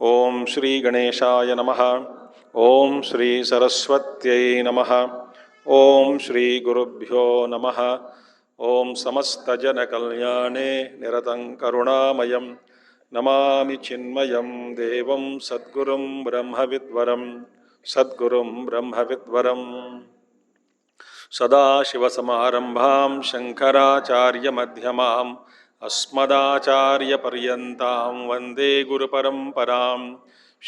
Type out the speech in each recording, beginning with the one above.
ओम श्री गणेशाय नमः। ओम श्री सरस्वत्यै नमः। ओम श्री गुरुभ्यो नमः। ओम समस्त जन कल्याणे निरतं करुणामयं नमामि चिन्मयं देवं सद्गुरुं ब्रह्मविद्वरं सद्गुरुं ब्रह्मविद्वरं सदाशिवसमारम्भां शङ्कराचार्यमध्यमाम् अस्मदाचार्यपर्यन्तां वन्दे गुरुपरम्परां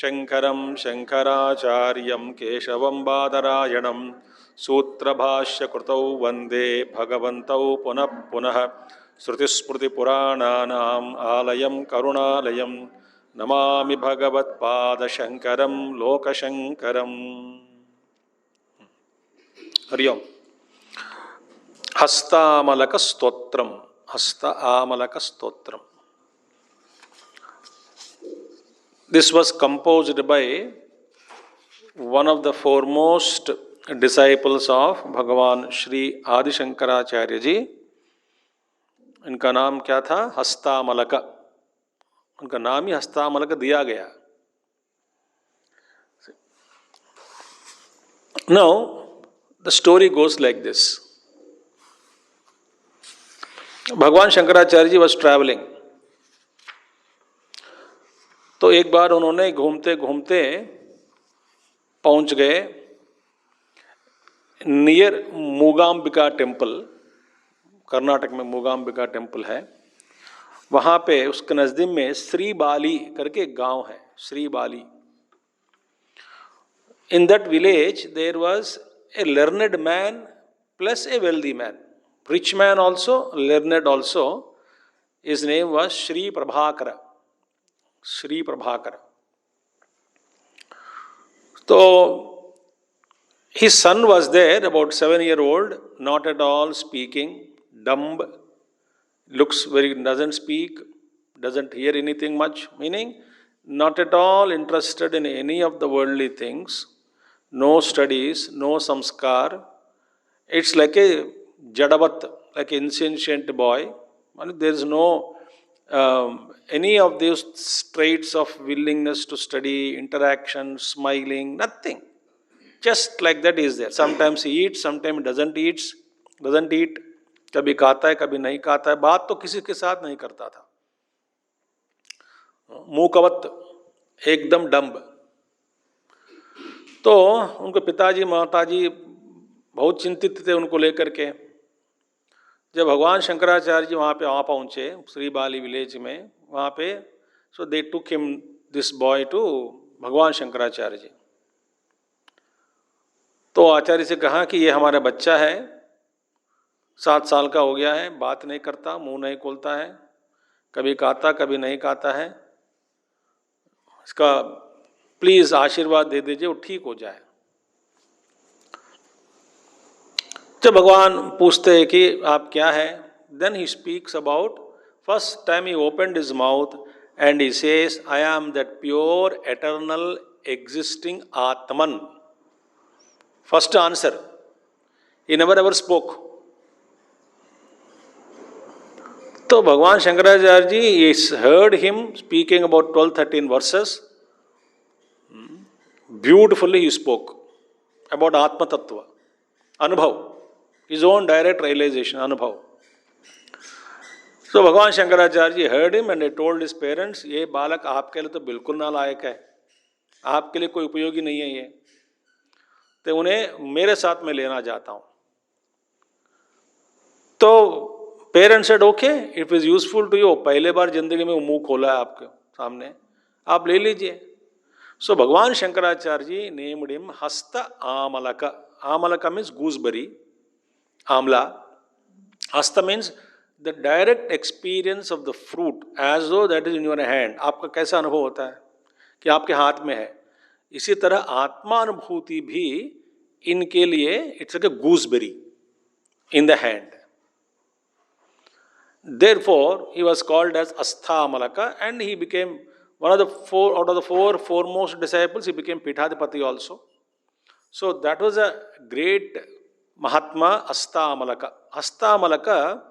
शङ्करं शङ्कराचार्यं केशवं बादरायणं सूत्रभाष्यकृतौ वन्दे भगवन्तौ पुनः पुनः श्रुतिस्मृतिपुराणानाम् आलयं करुणालयं नमामि भगवत्पादशङ्करं लोकशङ्करम्। हरि ओम्। Hastamalaka stotram. Hastamalaka Stotram. This was composed by one of the foremost disciples of Bhagavan Shri Adi Shankaracharya ji. इनका नाम क्या था? हस्तामलक। उनका नाम ही हस्तामलक दिया गया। Now the story goes like this. भगवान शंकराचार्य जी वॉज ट्रैवलिंग। तो एक बार उन्होंने घूमते घूमते पहुंच गए नियर मूगांबिका टेम्पल। कर्नाटक में मूगांबिका टेम्पल है। वहाँ पे उसके नज़दीक में श्री बाली करके एक गांव है, Shri Bali. In that village there was a learned man plus a wealthy man, rich man also, learned also. His name was Shri Prabhakara. Shri Prabhakara. So his son was there, about 7-year-old, not at all speaking, dumb, looks very, doesn't speak, doesn't hear anything much, meaning not at all interested in any of the worldly things, no studies, no samskar. It's like a Jadavat, like an insentient boy. There is no any of these traits of willingness to study, interaction, smiling, nothing. Just like that is there. Sometimes he eats, sometimes doesn't eat. कभी खाता है, कभी नहीं खाता है। बात तो किसी के साथ नहीं करता था। मूकवत, एकदम डम्ब। तो उनके पिताजी माताजी बहुत चिंतित थे उनको लेकर के। जब भगवान शंकराचार्य जी वहाँ पे आ पहुँचे श्री बाली विलेज में, वहाँ पे so they took him this boy to Bhagwan Shankaracharya जी। तो आचार्य से कहा कि ये हमारा बच्चा है, 7 साल का हो गया है, बात नहीं करता, मुंह नहीं खोलता है, कभी खाता कभी नहीं खाता है, इसका प्लीज़ आशीर्वाद दे दीजिए, वो ठीक हो जाए। जब भगवान पूछते हैं कि आप क्या है, then he speaks about first time he opened his mouth and he says I am that pure eternal existing Atman. First answer, he never ever spoke. तो Bhagwan Shankaracharya ji heard him speaking about 12-13 verses. Beautifully he spoke about atma tattva, अनुभव, his own direct realization, अनुभव। So भगवान शंकराचार्य जी heard him and they told his parents, ये बालक आपके लिए तो बिल्कुल नालायक है, आपके लिए कोई उपयोगी नहीं है ये, तो उन्हें मेरे साथ में लेना चाहता हूँ। तो parents said okay, it was useful to you, पहले बार जिंदगी में वो मुंह खोला है आपके सामने, आप ले लीजिए। So भगवान शंकराचार्य जी named him Hastamalaka. Amalaka means gooseberry. Amla. Hasta means the direct experience of the fruit as though that is in your hand. आपका कैसा अनुभव होता है कि आपके हाथ में है, इसी तरह आत्मानुभूति भी इनके लिए it's like a gooseberry in the hand. Therefore, he was called as Hastamalaka and he became one of the four foremost disciples. He became Pithadipati also. So that was a great Mahatma Hastamalaka. Hastamalaka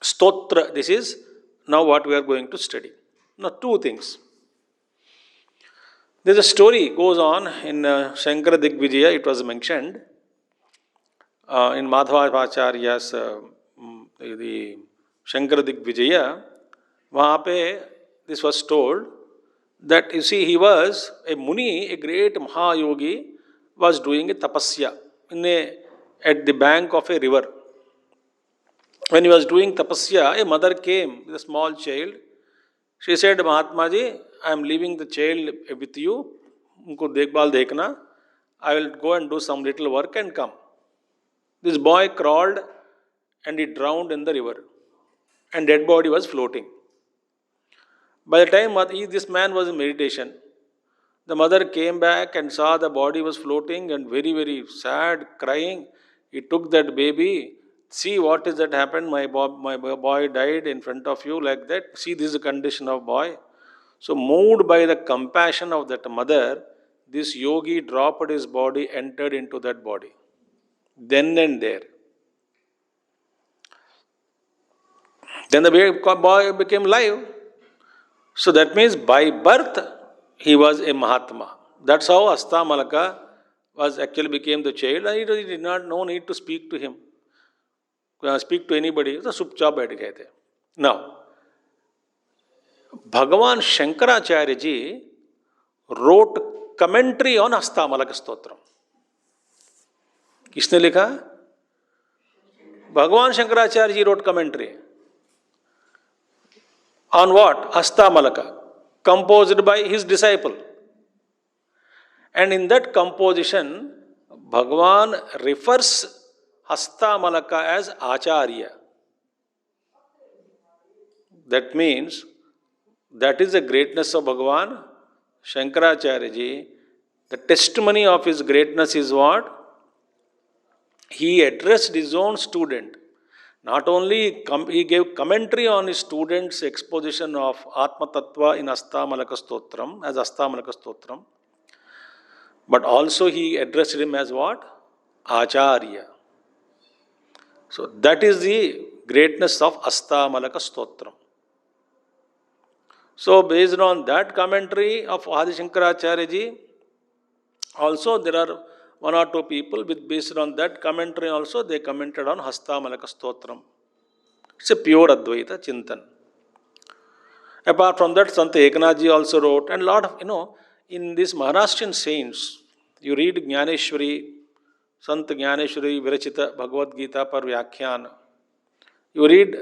Stotra, this is now what we are going to study. Now 2 things. There's a story goes on in Shankara Digvijaya, it was mentioned in Madhvacharya's the Shankara Digvijaya, वहाँ पे this was told that you see he was a Muni, a great Mahayogi, was doing a tapasya at the bank of a river. When he was doing tapasya, a mother came with a small child. She said, Mahatma ji, I am leaving the child with you. उनको देखभाल देखना. I will go and do some little work and come. This boy crawled and he drowned in the river. And dead body was floating. By the time this man was in meditation, the mother came back and saw the body was floating and very, very sad, crying. He took that baby. See what is that happened? My boy died in front of you like that. See, this is the condition of boy. So, moved by the compassion of that mother, this yogi dropped his body, entered into that body. Then and there. Then the boy became live. So that means by birth, he was a Mahatma. That's how Hastamalaka was actually became the child. And he did not no need to speak to him, speak to anybody. So चुपचाप बैठ गए थे. Now, Bhagavan Shankaracharya ji wrote commentary on Hastamalaka Stotram. किसने लिखा? Bhagavan Shankaracharya ji wrote commentary. On what? Hastamalaka, composed by his disciple. And in that composition, Bhagavan refers Hastamalaka as Acharya. That means, that is the greatness of Bhagavan Shankaracharya ji. The testimony of his greatness is what? He addressed his own student. Not only he gave commentary on his students' exposition of Atma Tattva in Hastamalaka Stotram, as Hastamalaka Stotram, but also he addressed him as what? Acharya. So that is the greatness of Hastamalaka Stotram. So based on that commentary of Adi Shankaracharya ji, also there are one or two people based on that commentary also they commented on Hastamalaka Stotram. It's a pure Advaita Chintan. Apart from that, Sant Eknath ji also wrote, and a lot of, in these Maharashtrian saints, you read Jnaneshwari, Sant Jnaneshwari Virachita Bhagavad Gita par Vyakhyan, you read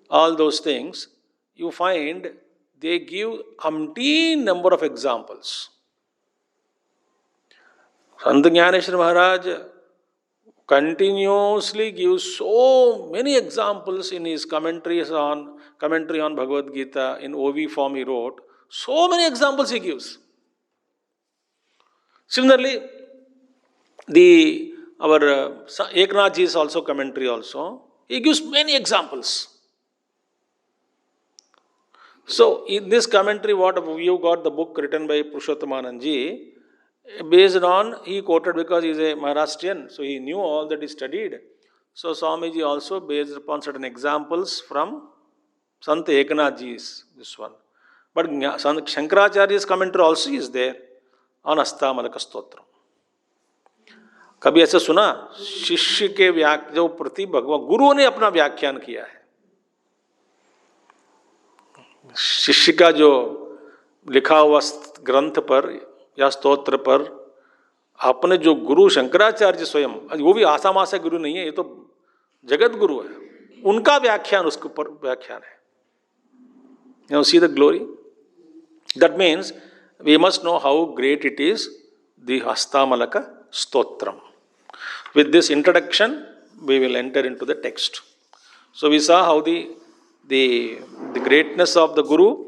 all those things, you find they give umpteen number of examples. Sant Jnaneshwar Maharaj continuously gives so many examples in his commentary on Bhagavad Gita in OV form he wrote. So many examples he gives. Similarly, our Eknath ji is also commentary also. He gives many examples. So in this commentary, what you got the book written by Purushottam ji, based on, he quoted because he is a Maharashtrian, so he knew all that he studied. So Swami ji also based upon certain examples from Sant Eknath ji's, this one. But Sant Shankaracharya's commentary also is there on Hastamalaka Stotram. कभी ऐसा सुना शिष्य के जो प्रति भगवान गुरु ने अपना व्याख्यान किया है, शिष्य का जो लिखा हुआ ग्रंथ पर या स्तोत्र पर आपने जो गुरु शंकराचार्य स्वयं, वो भी आसामासा गुरु नहीं है, ये तो जगत गुरु है, उनका व्याख्यान उसके ऊपर व्याख्यान है. See the glory. That means we must know how great it is, the Hastamalaka Stotram. With this introduction, we will enter into the text. So we saw how the greatness of the Guru,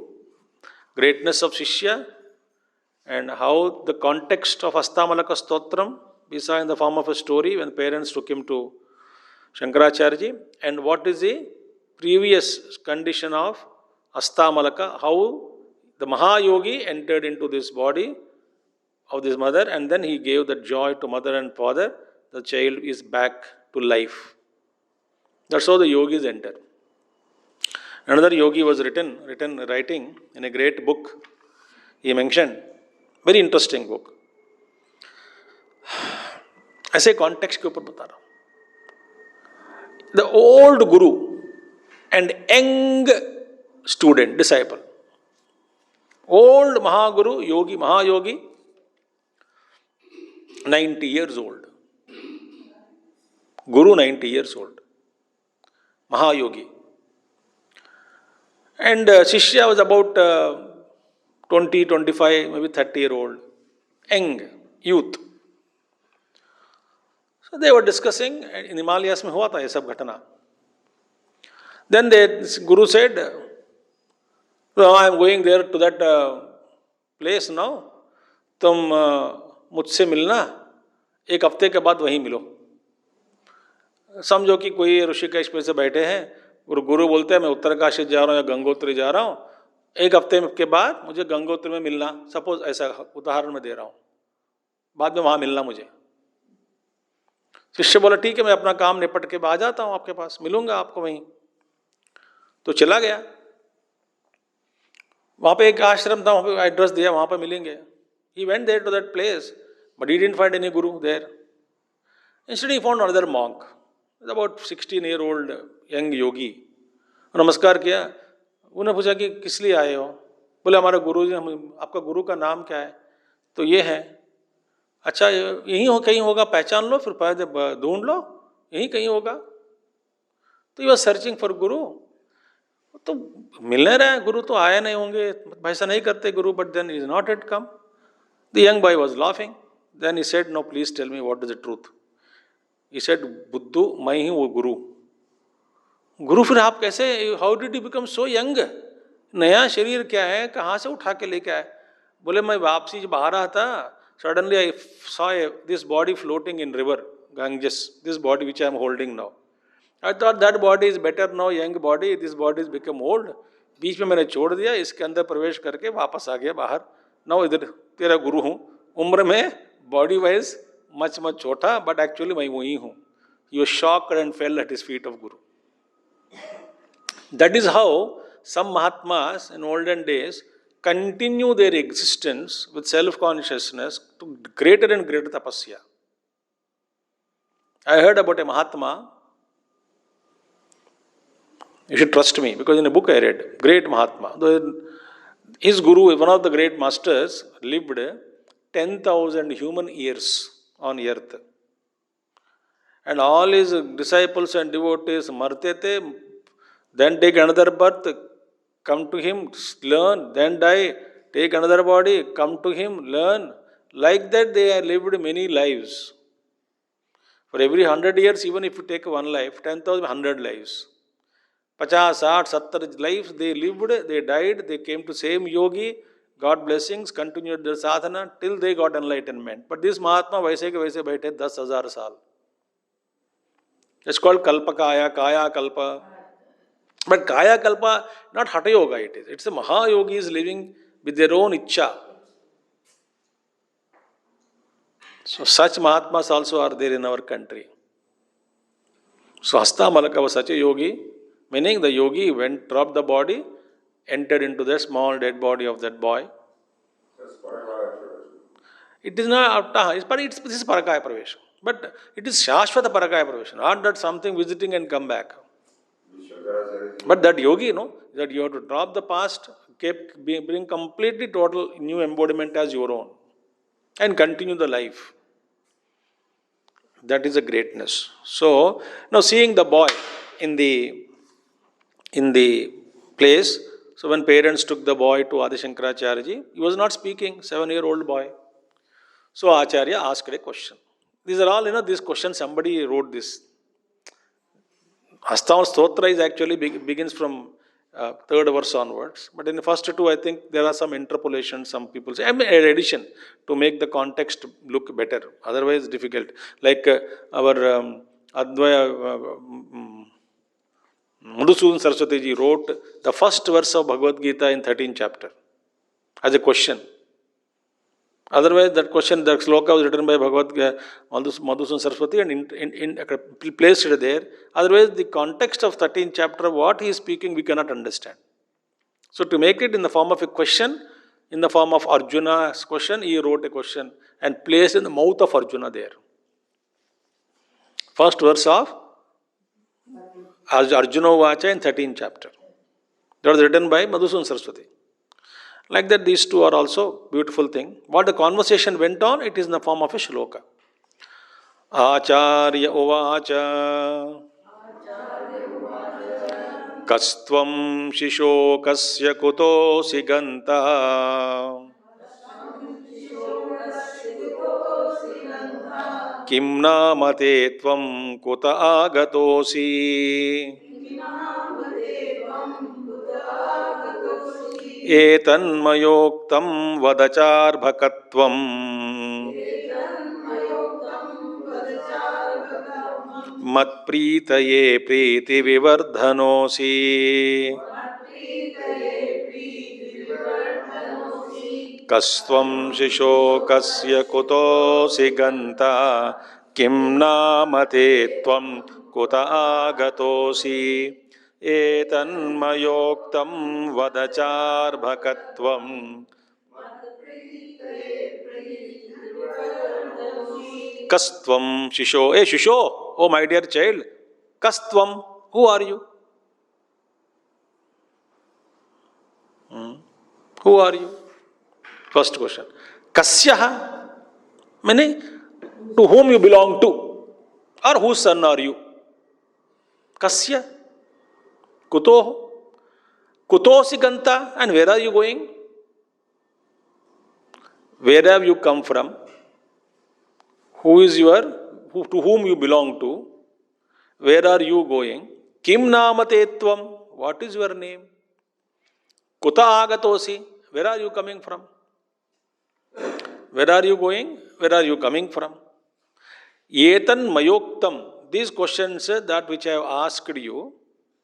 greatness of Shishya, and how the context of Hastamalaka Stotram we saw in the form of a story when parents took him to Shankaracharya ji, and what is the previous condition of Hastamalaka, how the Mahayogi entered into this body of this mother, and then he gave that joy to mother and father, the child is back to life. That's how the yogis enter. Another yogi was writing in a great book. He mentioned very interesting book. ऐसे context के ऊपर बता रहा हूं. The old guru and young student disciple. Old mahaguru yogi mahayogi 90 years old. Guru 90 years old. Mahayogi. And Shishya was about 20, 25, maybe 30-year-old. Young, youth. So they were discussing, in Himalayas mein hua tha ye sab ghatna. Then the Guru said, "No, I am going there to that place now. तुम मुझसे मिलना, एक हफ्ते के बाद वहीं मिलो." समझो कि कोई ऋषिकेश पे से बैठे हैं और गुरु बोलते हैं मैं उत्तरकाशी जा रहा हूँ या गंगोत्री जा रहा हूँ, एक हफ्ते के बाद मुझे गंगोत्री में मिलना. सपोज ऐसा उदाहरण मैं दे रहा हूँ, बाद में वहाँ मिलना मुझे. शिष्य बोला ठीक है, मैं अपना काम निपट के आ जाता हूँ आपके पास, मिलूंगा आपको वहीं. तो चला गया. वहाँ पे एक आश्रम था, वहाँ पे एड्रेस दिया, वहाँ पे मिलेंगे. He went there to that place, but he didn't find any guru there. Instead, he found another monk, about 16-year-old young yogi. नमस्कार किया. उन्होंने पूछा कि किस लिए आए हो? बोले हमारे गुरु जी, आपका गुरु का नाम क्या है? तो ये है. अच्छा, यहीं हो कहीं होगा, पहचान लो, फिर ढूंढ लो, यहीं कहीं होगा. तो he was searching for guru. तो मिलने रहे, गुरु तो आए नहीं होंगे, ऐसा नहीं करते गुरु, but then he is not yet come. The young boy was laughing. Then he said, "No, please tell me what is the truth." He said, "बुद्धू, मैं ही वो गुरु." गुरु फिर आप कैसे? How did you become so young? नया शरीर क्या है, कहाँ से उठा के लेके आए? बोले मैं वापसी जब आ रहा था, suddenly I saw this body floating in river Ganges. This body which I am holding now. I thought that body is better now, young body. This body has become old. बीच में मैंने छोड़ दिया, इसके अंदर प्रवेश करके वापस आ गया बाहर. नाउ इधर तेरा गुरु हूँ. उम्र में बॉडी वाइज मच छोटा, बट एक्चुअली मैं वही हूँ. You shocked and fell at his feet of guru. That is how some mahatmas in olden days continue their existence with self consciousness to greater and greater tapasya. I heard about a mahatma. You should trust me, because in a book I read, great Mahatma, his guru, one of the great masters, lived 10,000 human years on earth. And all his disciples and devotees marte the, then take another birth, come to him, learn, then die, take another body, come to him, learn. Like that they have lived many lives. For every 100 years, even if you take one life, 10,000, 100 lives. 50, 60, 70 lives they lived, they died, they came to same yogi, got blessings, continued their sadhana till they got enlightenment. But this Mahatma वैसे के वैसे बैठे 10,000 साल. It's called Kalpakaya, Kaya Kalpa. But Kaya Kalpa, not Hatha Yoga it is. It's a Mahayogi is living with their own Ichcha. So such Mahatmas also are there in our country. So Hastamalaka was such a yogi. Meaning the yogi went, dropped the body, entered into the small dead body of that boy. That's Parakaya Pravesha. It is not, this is Parakaya Pravesha. But it is Shashvata Parakaya Pravesha, not that something visiting and come back. But that yogi, that you have to drop the past, bring completely total new embodiment as your own, and continue the life. That is a greatness. So, now seeing the boy in the place, so when parents took the boy to Adi Shankaracharya ji, he was not speaking, 7-year-old boy. So Acharya asked a question. These are all, these questions, somebody wrote this. Hastama Stotra is actually begins from third verse onwards. But in the first two, I think there are some interpolations, some people say, an addition to make the context look better. Otherwise, difficult. Like our Advaya Madhusudan Saraswati ji wrote the first verse of Bhagavad Gita in 13th chapter as a question. Otherwise, that question, the sloka was written by Madhusudan Saraswati and placed it there. Otherwise, the context of 13th chapter, what he is speaking, we cannot understand. So, to make it in the form of a question, in the form of Arjuna's question. He wrote a question and placed in the mouth of Arjuna there. First verse of Arjuna Vacha in 13th chapter. That was written by Madhusudan Saraswati. Like that, these two are also beautiful thing. What the conversation went on, it is in the form of a shloka. Acharya Uvacha Kastvam Shishokasya Kutosi Ganta Kim Namate Tvam Kuta Agatosi Etanmayoktam Vadacharbhakatvam Matpritaye Priti Vivardhanosi Kastvam Shishokasya Kutosi Ganta Kim Namate Tvam Kuta Agatosi Etanmayoktam Vadacharbhakatvam Kastvam Shisho. Hey Shisho, oh my dear child, Kastvam, who are you? Who are you? First question. Kasyaha, meaning to whom you belong to, or whose son are you? Kasya, Kutoho, Kutosi Ganta, and where are you going? Where have you come from? Who is to whom you belong to? Where are you going? Kim Namatetvam, what is your name? Kuta Agatosi, where are you coming from? Where are you going? Where are you coming from? Yetan Mayoktam, these questions that which I have asked you,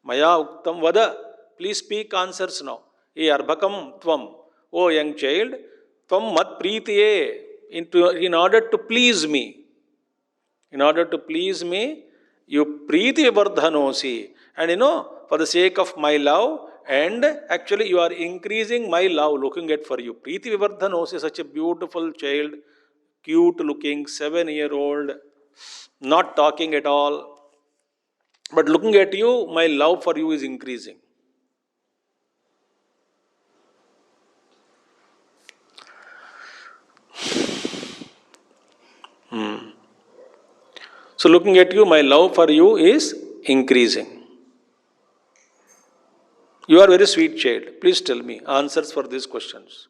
Maya Uktam Vada, please speak answers now. Ye Arbhakam Tvam, O young child, Tvam Mat Pritiye, in order to please me. In order to please me, you Priti Vardhanosi. And for the sake of my love, and actually you are increasing my love looking at for you. Priti Vivardhanos is such a beautiful child, cute looking, 7-year-old, not talking at all. But looking at you, my love for you is increasing. So looking at you, my love for you is increasing. You are very sweet child. Please tell me answers for these questions.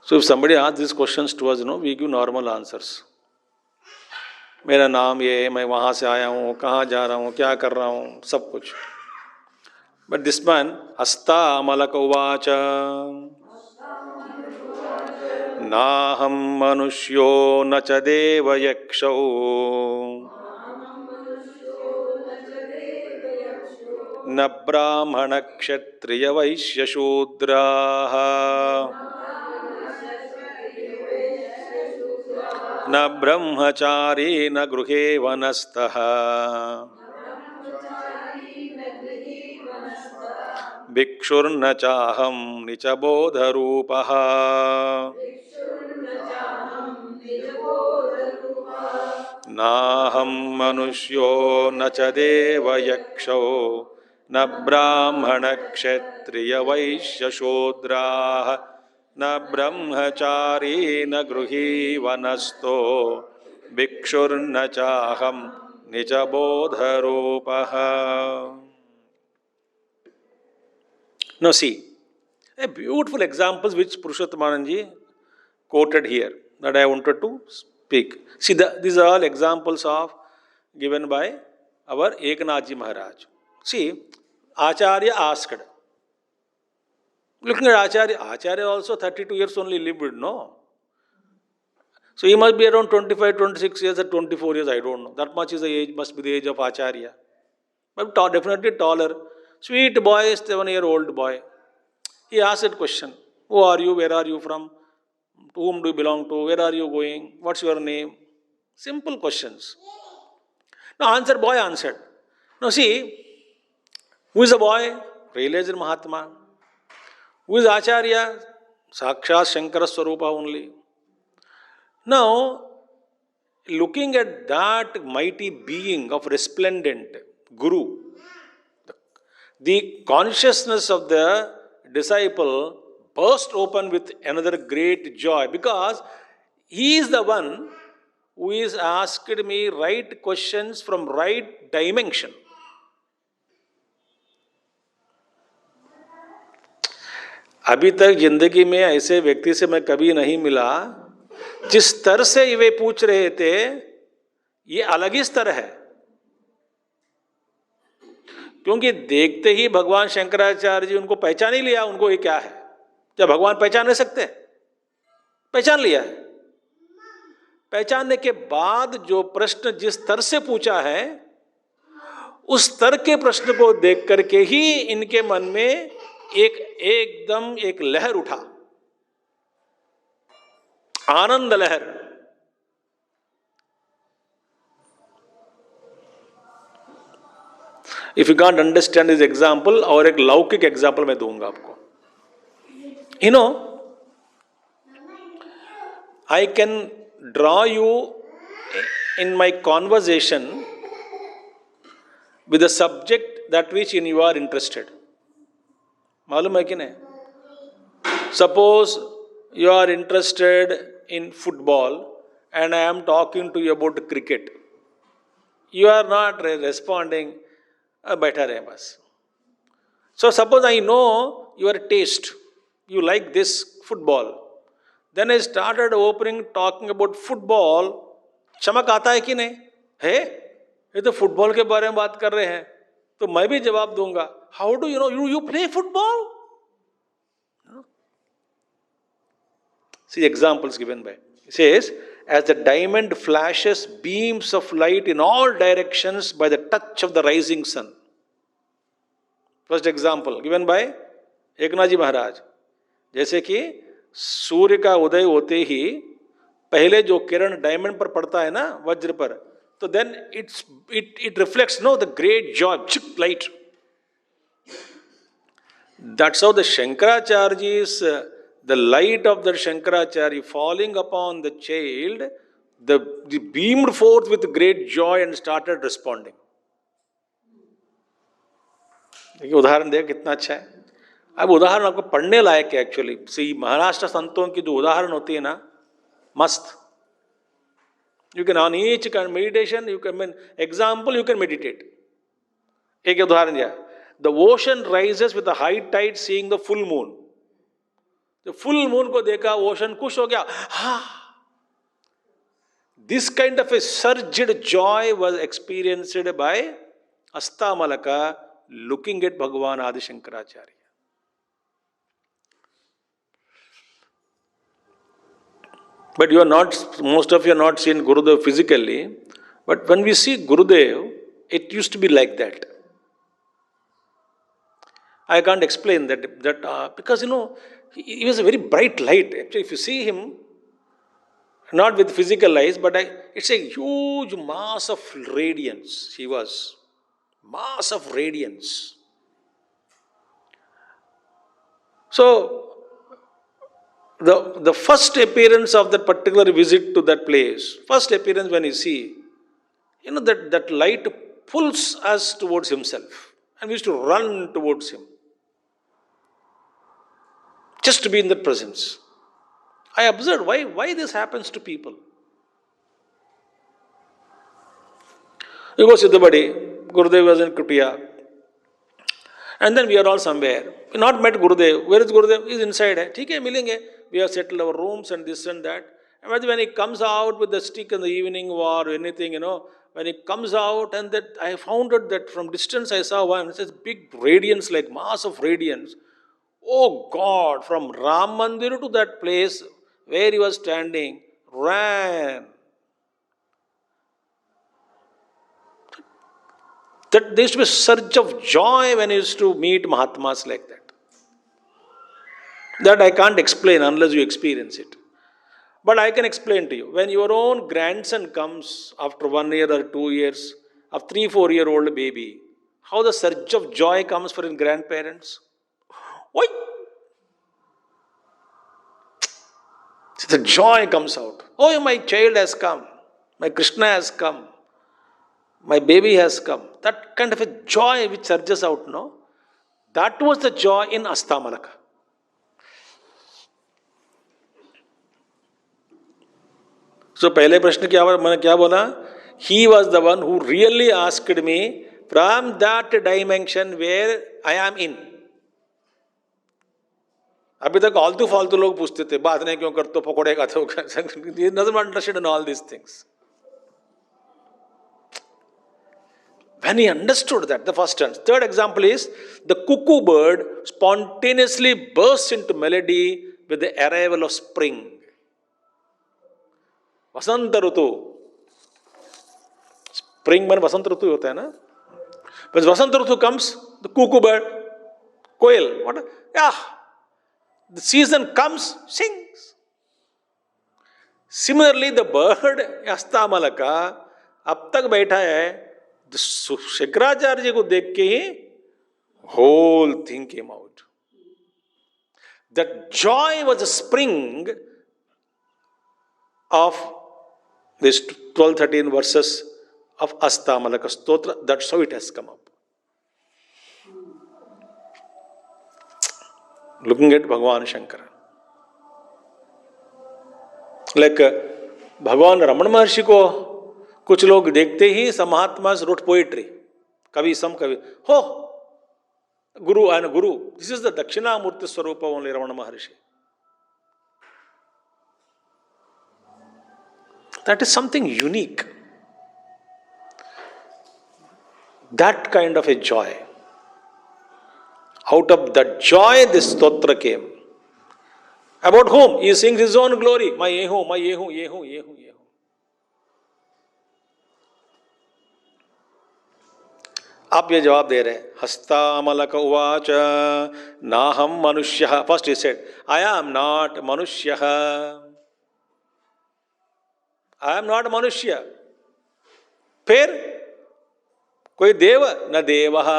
So if somebody asks these questions to us, we give normal answers. मेरा नाम ये है, मैं वहाँ से आया हूँ, कहाँ जा रहा हूँ, क्या कर रहा हूँ, सब कुछ. But this man, Hastamalaka Uvacha, Naham Manushyo Nacha Deva Yakshau Na Brahmana Kshatriya Vaishya Shudraha Na Brahmachari Na Gruhe Vanastaha Bhikshurna Chaham Nichabodha Rupaha Naham Manushyo Nacha Deva Yakshau Na Brahmana Kshatriya Vaishya Shudraha Na Brahmachari Na Gruhi Vanasto Bhikshurna Chaham Nichabodha Rupaha. Now see, a beautiful examples which Purushottamanaji quoted here that I wanted to speak. See, these are all examples of given by our Eknathji Maharaj. See, Acharya asked. Looking at Acharya also 32 years only lived, no? So he must be around 25, 26 years or 24 years, I don't know. That much is the age, must be the age of Acharya. But definitely taller. Sweet boy, 7-year-old boy. He asked a question. Who are you? Where are you from? To whom do you belong to? Where are you going? What's your name? Simple questions. Now boy answered. Now see, who is the boy? Realized Mahatma. Who is Acharya? Sakshat Shankara Swarupa only. Now, looking at that mighty being of resplendent Guru, the consciousness of the disciple burst open with another great joy because he is the one who is asked me right questions from right dimension. अभी तक जिंदगी में ऐसे व्यक्ति से मैं कभी नहीं मिला जिस स्तर से वे पूछ रहे थे ये अलग ही स्तर है क्योंकि देखते ही भगवान शंकराचार्य जी उनको पहचान ही लिया उनको ये क्या है जब भगवान पहचान नहीं सकते पहचान लिया है पहचानने के बाद जो प्रश्न जिस स्तर से पूछा है उस स्तर के प्रश्न को देख करके ही इनके मन में एकदम एक लहर उठा आनंद लहर if you can't understand this example और एक लौकिक एग्जाम्पल मैं दूंगा आपको you know I can draw you in my conversation with the subject that which in you are interested मालूम है कि नहीं suppose you are interested in football and I am talking to you about cricket you are not responding बैठा रहे बस so suppose I know your taste you like this football then I started opening talking about football चमक आता है कि नहीं है ये तो फुटबॉल के बारे में बात कर रहे हैं तो मैं भी जवाब दूंगा how do you know you play football see examples given by sage as the diamond flashes beams of light in all directions by the touch of the rising sun. First example given by Eknath ji Maharaj जैसे कि सूर्य का उदय होते ही पहले जो किरण diamond पर पड़ता है ना वज्र पर तो then it reflects the great joy light. That's how the Shankaracharya's the light of the Shankaracharya falling upon the child, the beamed forth with great joy and started responding. देखिए उदाहरण देखिए कितना अच्छा है अब उदाहरण आपको पढ़ने लायक है एक्चुअली सी महाराष्ट्र संतों की जो उदाहरण होती है ना मस्त you can on each can meditation you can example you can meditate एक उदाहरण दिया the ocean rises with the high tide seeing the full moon तो फुल मून को देखा ओशन खुश हो गया हा this kind of a surged joy was experienced by Hastamalaka looking at Bhagwan Adi Shankaracharya but you are not most of you are not seen Gurudev physically but when we see Gurudev it used to be like that I can't explain that because he was a very bright light actually if you see him not with physical eyes but it's a huge mass of radiance he was mass of radiance so the first appearance of that particular visit to that place first appearance when you see that light pulls us towards himself and we used to run towards him just to be in that presence. I observed why this happens to people. You go Siddhabadi, Gurudev was in Kutia, and then we are all somewhere. We not met Gurudev. Where is Gurudev? He is inside. ठीक है मिलेंगे. We have settled our rooms and this and that. And when he comes out with the stick in the evening or anything, when he comes out and that I found out that from distance I saw one, it says big radiance like mass of radiance. Oh God, from Ram Mandir to that place where he was standing, ran. That there used to be a surge of joy when he used to meet Mahatmas like that. That I can't explain unless you experience it. But I can explain to you. When your own grandson comes after 1 year or 2 years, a 3-4-year-old baby, how the surge of joy comes for his grandparents. Oi! The joy comes out. Oh, my child has come. My Krishna has come. My baby has come. That kind of a joy which surges out, no? That was the joy in Hastamalaka. So, पहले प्रश्न क्या मैंने क्या बोला? He was the one who really asked me from that dimension where I am in. अभी तक आलतू फालतू लोग पूछते थे, बात नहीं क्यों करते, पकोड़े खाते हो, he doesn't understand in all these things. When he understood that, the first and third example is the cuckoo bird spontaneously bursts into melody with the arrival of spring. Vasant Ritu, spring में वसंत ऋतु होता है ना? When Vasant Ritu comes, the cuckoo bird, coil, what? Yeah, the season comes, sings. Similarly, the bird हस्तामलका अब तक बैठा है, शंकराचार्य जी को देख के ही whole thing came out. That joy was a spring of these 12-13 verses of Hastamalaka Stotra. That's how it has come up. Looking at Bhagavan Shankara. Like Bhagavan Ramana Maharshi को कुछ लोग देखते ही some Mahatmas wrote poetry. Kavi, some Kavi. Oh, Guru and Guru. This is the Dakshinamurti Swarupa only Ramana Maharshi. That is something unique. That kind of a joy. Out of that joy, this stotra came. About whom? He sings his own glory. मैं ये हूँ, मैं ये हूँ, ये हूँ, ये हूँ, ये हूँ. आप ये जवाब दे रहे हैं. हस्तामलक उवाच नाहम मनुष्यः. First he said, I am not मनुष्यः. I am not मनुष्य. फिर कोई देव न देवः.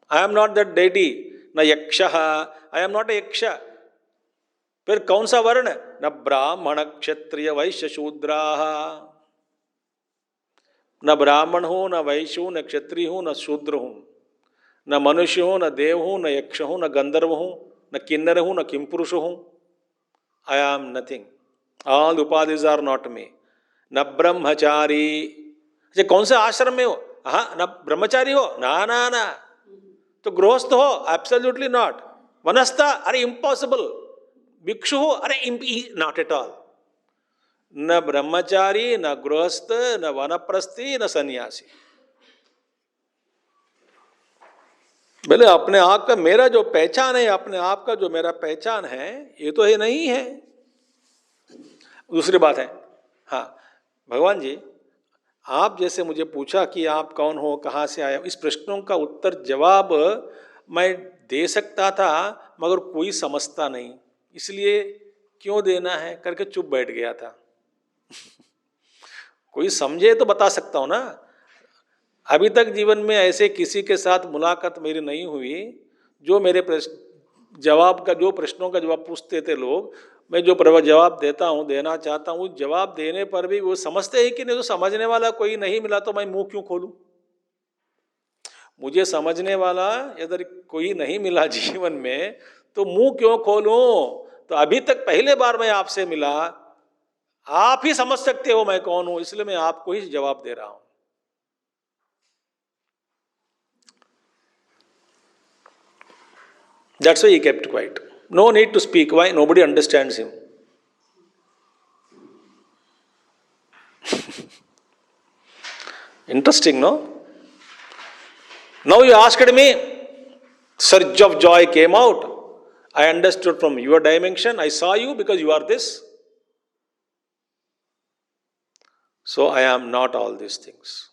I am not that deity. न यक्षः. I am not a यक्ष. फिर कौन सा वर्ण? न ब्राह्मण क्षत्रिय वैश्य शूद्राः. न ब्राह्मण हूं, न वैश्य हूं, न क्षत्रिय हूं, न शूद्र हूं, न मनुष्य हूं, न देव हूं, न यक्ष हूं, न गंधर्व हूं, न किन्नर हूं, न किंपुरुष हूं. I am nothing. All upadhis are not me. न ब्रह्मचारी. अच्छा, कौन से आश्रम में हो? हाँ, न ब्रह्मचारी हो? ना ना ना. तो गृहस्थ हो? Absolutely not. वनस्था? अरे इम्पॉसिबल. भिक्षु हो? अरे नॉट एट ऑल. न ब्रह्मचारी, न गृहस्थ, न वनप्रस्थी, न सन्यासी. बोले अपने आप का मेरा जो पहचान है, अपने आप का जो मेरा पहचान है, ये तो है नहीं है. दूसरी बात है, हाँ भगवान जी, आप जैसे मुझे पूछा कि आप कौन हो, कहाँ से आए, इस प्रश्नों का उत्तर जवाब मैं दे सकता था, मगर कोई समझता नहीं, इसलिए क्यों देना है करके चुप बैठ गया था. कोई समझे तो बता सकता हूं ना. अभी तक जीवन में ऐसे किसी के साथ मुलाकात मेरी नहीं हुई जो मेरे जवाब का, जो प्रश्नों का जवाब पूछते थे लोग, मैं जो जवाब देता हूं, देना चाहता हूं, जवाब देने पर भी वो समझते हैं कि नहीं. तो समझने वाला कोई नहीं मिला तो मैं मुंह क्यों खोलूं. मुझे समझने वाला यदि कोई नहीं मिला जीवन में तो मुंह क्यों खोलूं. तो अभी तक पहले बार मैं आपसे मिला, आप ही समझ सकते हो मैं कौन हूं, इसलिए मैं आपको ही जवाब दे रहा हूं. That's why he kept quiet. No need to speak. Why? Nobody understands him. Interesting, no? Now you asked me, surge of joy came out. I understood from your dimension. I saw you because you are this. So I am not all these things.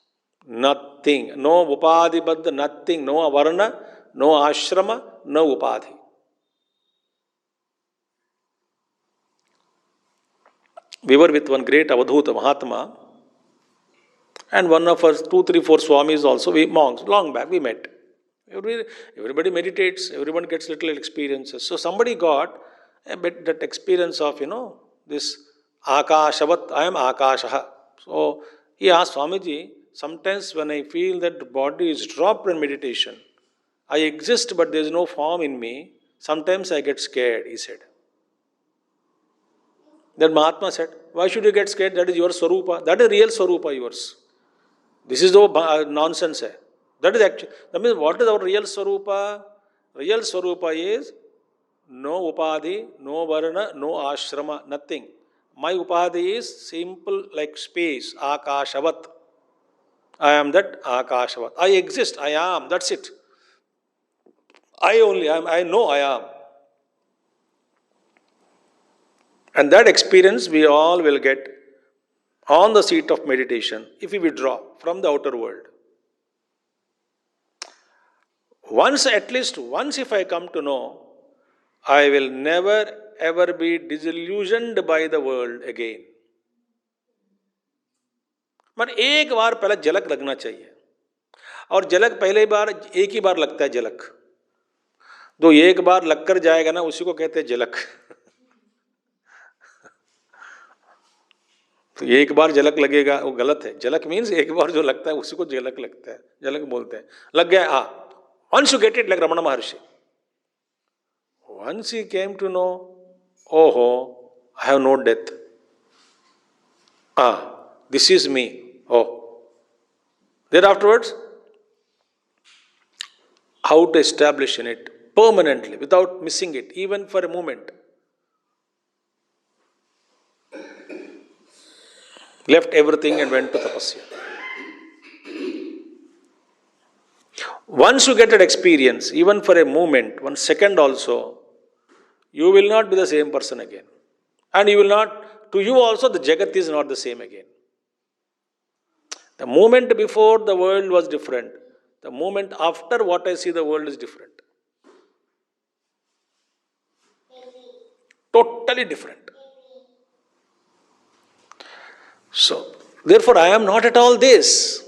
Nothing. No upadhibadha, nothing. No avarna, no ashrama, no upadhi. We were with one great Avadhuta Mahatma, and one of us, 2, 3, 4 Swamis also, we monks, long back we met. Everybody meditates, everyone gets little experiences. So somebody got a bit that experience of, this Akashavat, I am Akashaha. So he asked Swamiji, sometimes when I feel that the body is dropped in meditation, I exist but there is no form in me, sometimes I get scared, he said. Then Mahatma said, why should you get scared? That is your Swarupa. That is real Swarupa yours. This is no nonsense. That is actually, that means what is our real Swarupa? Real Swarupa is no upadhi, no varna, no ashrama, nothing. My upadhi is simple like space, akashavat. I am that akashavat. I exist, I am, that's it. I only am, I know I am. And that experience we all will get on the seat of meditation if we withdraw from the outer world. Once, at least once, if I come to know, I will never ever be disillusioned by the world again. पर एक बार पहले झलक लगना चाहिए और झलक पहले बार एक ही बार लगता है झलक तो एक बार लगकर जाएगा ना उसी को कहते हैं झलक तो एक बार झलक लगेगा वो गलत है झलक मीन्स एक बार जो लगता है उसी को झलक लगता है झलक बोलते हैं लग गया हाँ once you get it like Ramana Maharshi once he came to know oh I have no death this is me then afterwards how to establish in it permanently without missing it even for a moment left everything and went to tapasya. Once you get that experience, even for a moment, 1 second also, you will not be the same person again. And you will not, to you also, the Jagat is not the same again. The moment before, the world was different. The moment after, what I see, the world is different. Totally different. So, therefore, I am not at all this.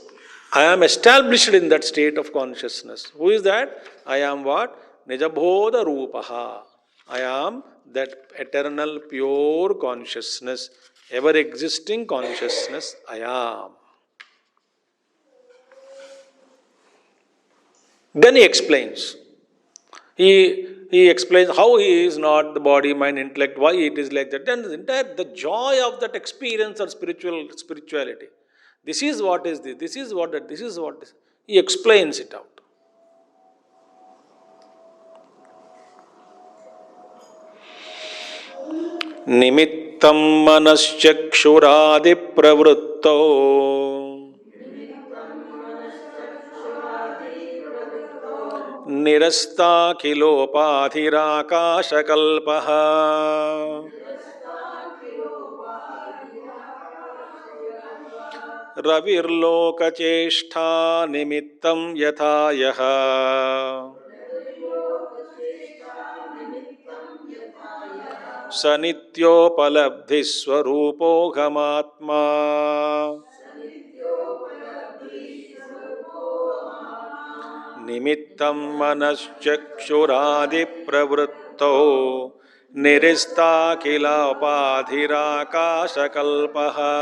I am established in that state of consciousness. Who is that? I am what? Nijabodha Rupaha. I am that eternal pure consciousness, ever existing consciousness. I am. Then he explains. He explains how he is not the body, mind, intellect, why it is like that. Then the joy of that experience of spirituality. This is what is this. This is what that. This is what is. He explains it out. Nimittam manaschakshuradi pravruttau Nirasta kilopadhirakashakalpaha Ravirlokacheshta nimittam yathayaha Sanityopalabdhiswarupo ghamatma Nimittam manaschakshuradi pravruttau Nirista kilopadhirakashakalpaha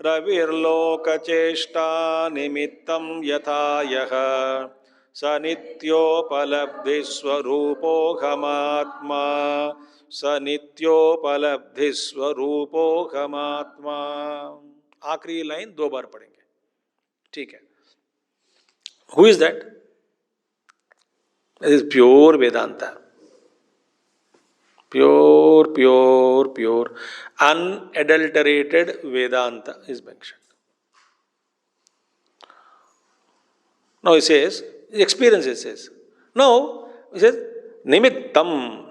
Ravirlokacheshta nimittam yathayaha Sanityopalabdhiswarupo ghamatma Sanityopalabdhiswarupo ghamatma आखिरी line 2 बार पढ़ेंगे ठीक है Who is that? That is pure Vedanta. Pure, unadulterated Vedanta is mentioned. Now he says, experience it says. Now he says, nimittam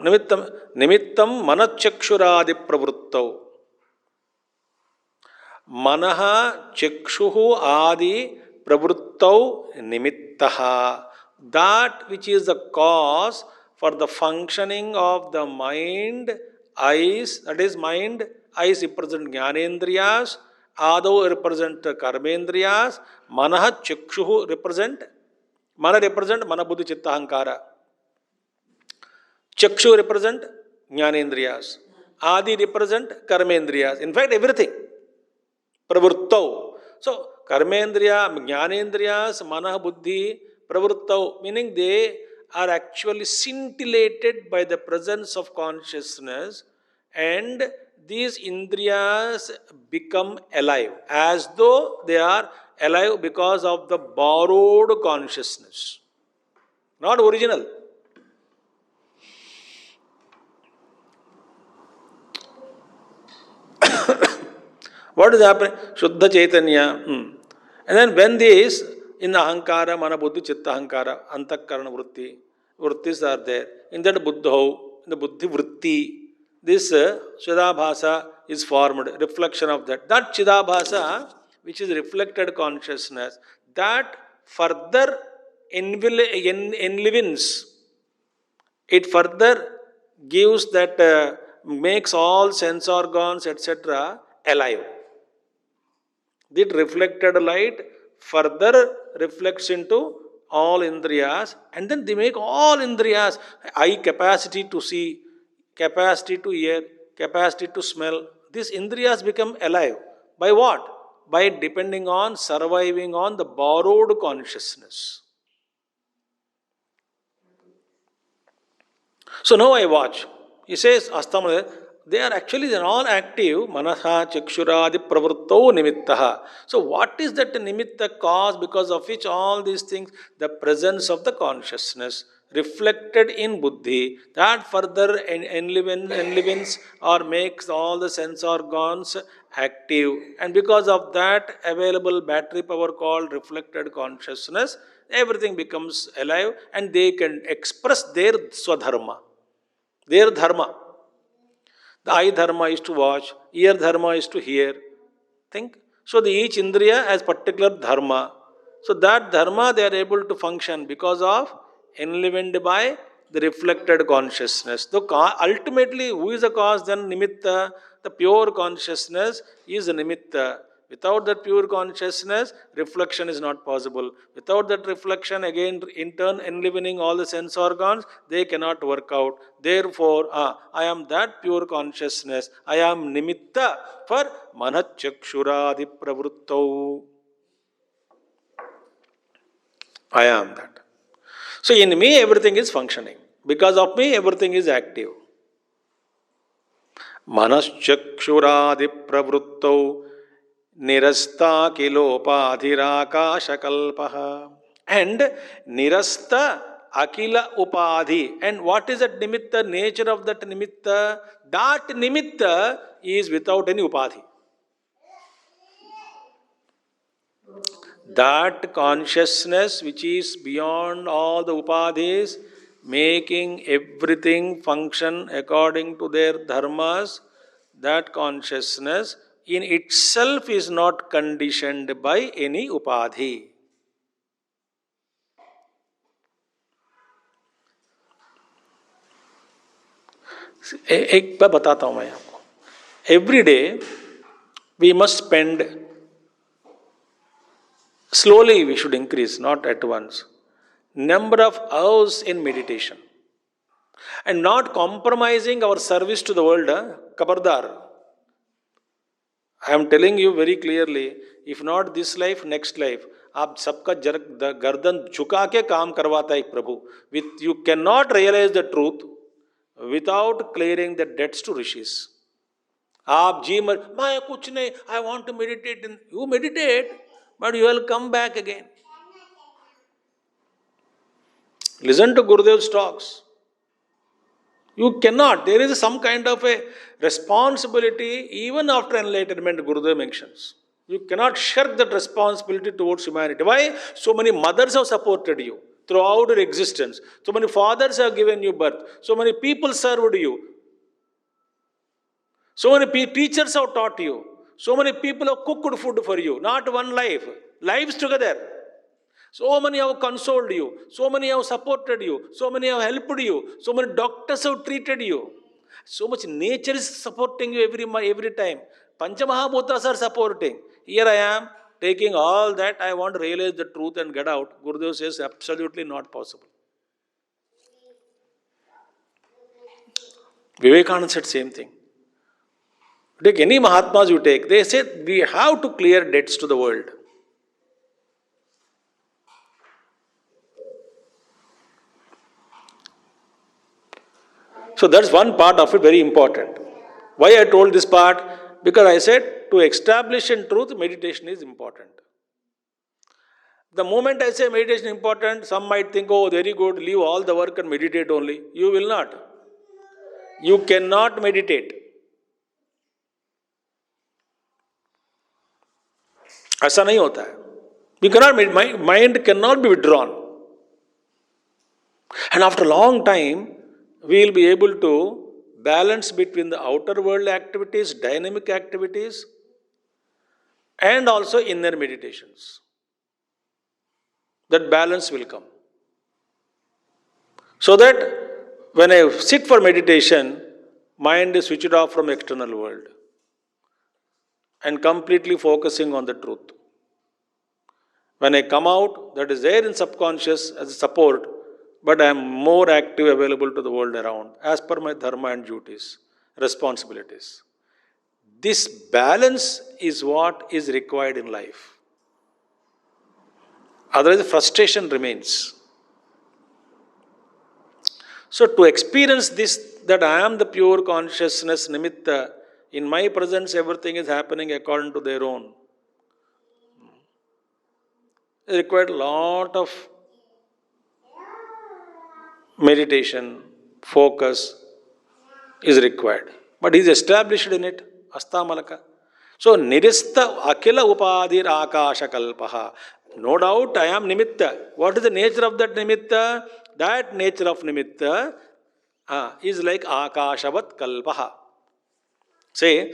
manachakshuradi pravruttau. Manaha chakshuhu adi pravruttau nimittaha. That which is the cause for the functioning of the mind, eyes, that is mind, eyes represent jnanendriyas, adau represent karmendriyas, manaha chakshuhu represent, mana buddhi chitta ahankara. Chakshu represent jnanendriyas, Adi represent karmendriyas. In fact, everything. Pravruttau. So, karmendriya, jnanendriyas, manah, buddhi, pravruttau, meaning they are actually scintillated by the presence of consciousness, and these indriyas become alive as though they are alive because of the borrowed consciousness, not original. What is happening? Shuddha Chaitanya. And then when this, in the Ahankara, Mana Buddhi, Chitta Ahankara, Antakarana Vritti, Vrittis are there. In that Buddha, in the Buddhi Vritti, this Chidabhasa is formed, reflection of that. That Chidabhasa, which is reflected consciousness, that further enlivens, it further gives that, makes all sense organs, etc., alive. That reflected light further reflects into all indriyas, and then they make all indriyas, eye capacity to see, capacity to hear, capacity to smell. These indriyas become alive. By what? By depending on, surviving on the borrowed consciousness. So now I watch. He says, Hastamalaka, they're all active. Manasa, Chakshuradi, Pravruttau, Nimittaha. So what is that Nimitta cause because of which all these things? The presence of the consciousness reflected in Buddhi that further enlivens or makes all the sense organs active. And because of that available battery power called reflected consciousness, everything becomes alive and they can express their swadharma. Their dharma. The eye dharma is to watch, ear dharma is to hear. Think. So the each indriya has particular dharma. So that dharma they are able to function because of enlivened by the reflected consciousness. So ultimately, who is the cause then? Nimitta. The pure consciousness is the nimitta. Without that pure consciousness, reflection is not possible. Without that reflection, again, in turn, enlivening all the sense organs, they cannot work out. Therefore, I am that pure consciousness. I am nimitta for manachakshuradi pravruttau. I am that. So in me, everything is functioning. Because of me, everything is active. Manaschakshuradi pravruttau nirasta kilopadhirakasakalpaha. And nirasta akila upadhi. And what is that nimitta, nature of that nimitta? That nimitta is without any upadhi. That consciousness which is beyond all the upadhis, making everything function according to their dharmas, that consciousness in itself is not conditioned by any upadhi. एक बार बताता हूं मैं आपको. Every day we must spend, slowly we should increase, not at once, number of hours in meditation. And not compromising our service to the world, kabardar. I am telling you very clearly, if not this life, next life, आप सबका गर्दन झुका के काम करवाता है प्रभु. With you cannot realize the truth without clearing the debts to rishis. आप जी मर, मैं कुछ नहीं, I want to meditate. You meditate, but you will come back again. Listen to Gurudev's talks. You cannot. There is some kind of a responsibility even after enlightenment, Gurudev mentions. You cannot shirk that responsibility towards humanity. Why? So many mothers have supported you throughout your existence. So many fathers have given you birth. So many people served you. So many teachers have taught you. So many people have cooked food for you. Not one life. Lives together. So many have consoled you. So many have supported you. So many have helped you. So many doctors have treated you. So much nature is supporting you every time. Panchamahabhutas are supporting. Here I am taking all that. I want to realize the truth and get out. Gurudev says absolutely not possible. Vivekananda said same thing. Take any Mahatmas you take, they say we have to clear debts to the world. So that's one part of it, very important. Why I told this part? Because I said to establish in truth, meditation is important. The moment I say meditation is important, some might think, oh, very good, leave all the work and meditate only. You will not. You cannot meditate. ऐसा नहीं होता है. You cannot, mind cannot be withdrawn. And after a long time, we will be able to balance between the outer world activities, dynamic activities, and also inner meditations. That balance will come. So that when I sit for meditation, mind is switched off from external world and completely focusing on the truth. When I come out, that is there in subconscious as a support, but I am more active, available to the world around, as per my dharma and duties, responsibilities. This balance is what is required in life. Otherwise, frustration remains. So, to experience this, that I am the pure consciousness, nimitta, in my presence everything is happening according to their own. It required a lot of meditation, focus is required. But he is established in it, Hastamalaka. So, nirista akila upadir akasha kalpaha. No doubt I am nimitta. What is the nature of that nimitta? That nature of nimitta is like akashavat kalpaha. Say,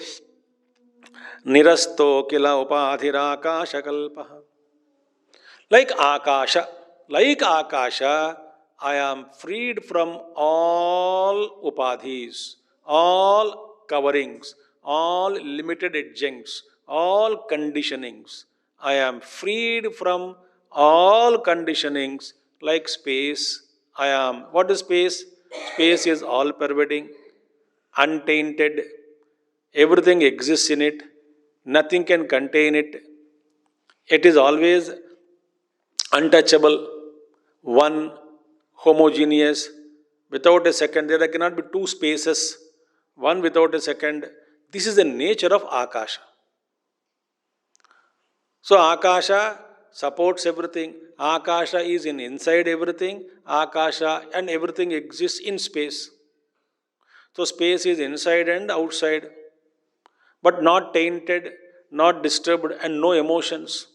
nirasto kila upadhir akasha kalpaha. Like Akasha, I am freed from all upadhis, all coverings, all limited edgings, all conditionings. I am freed from all conditionings like space. I am. What is space? Space is all pervading, untainted. Everything exists in it. Nothing can contain it. It is always untouchable, one, homogeneous, without a second. There cannot be two spaces, one without a second. This is the nature of Akasha. So Akasha supports everything. Akasha is inside everything. Akasha and everything exists in space. So space is inside and outside, but not tainted, not disturbed, and no emotions.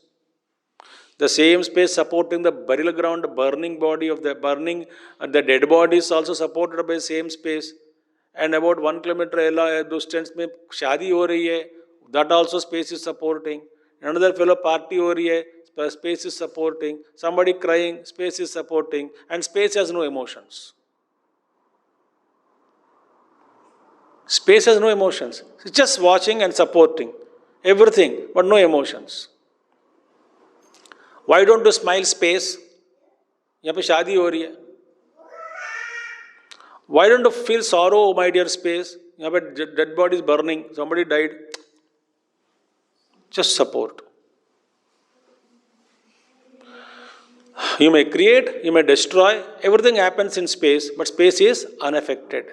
The same space supporting the burial ground, burning body of the burning, the dead body is also supported by same space. And about 1 kilometer distance में शादी हो रही है, that also space is supporting. Another fellow party हो रही है, space is supporting. Somebody crying, space is supporting. And space has no emotions. Space has no emotions. It's just watching and supporting everything, but no emotions. Why don't you smile space? यहाँ पे शादी हो रही है. Why don't you feel sorrow, my dear space? यहाँ पे dead body is burning, somebody died. Just support. You may create, you may destroy, everything happens in space, but space is unaffected.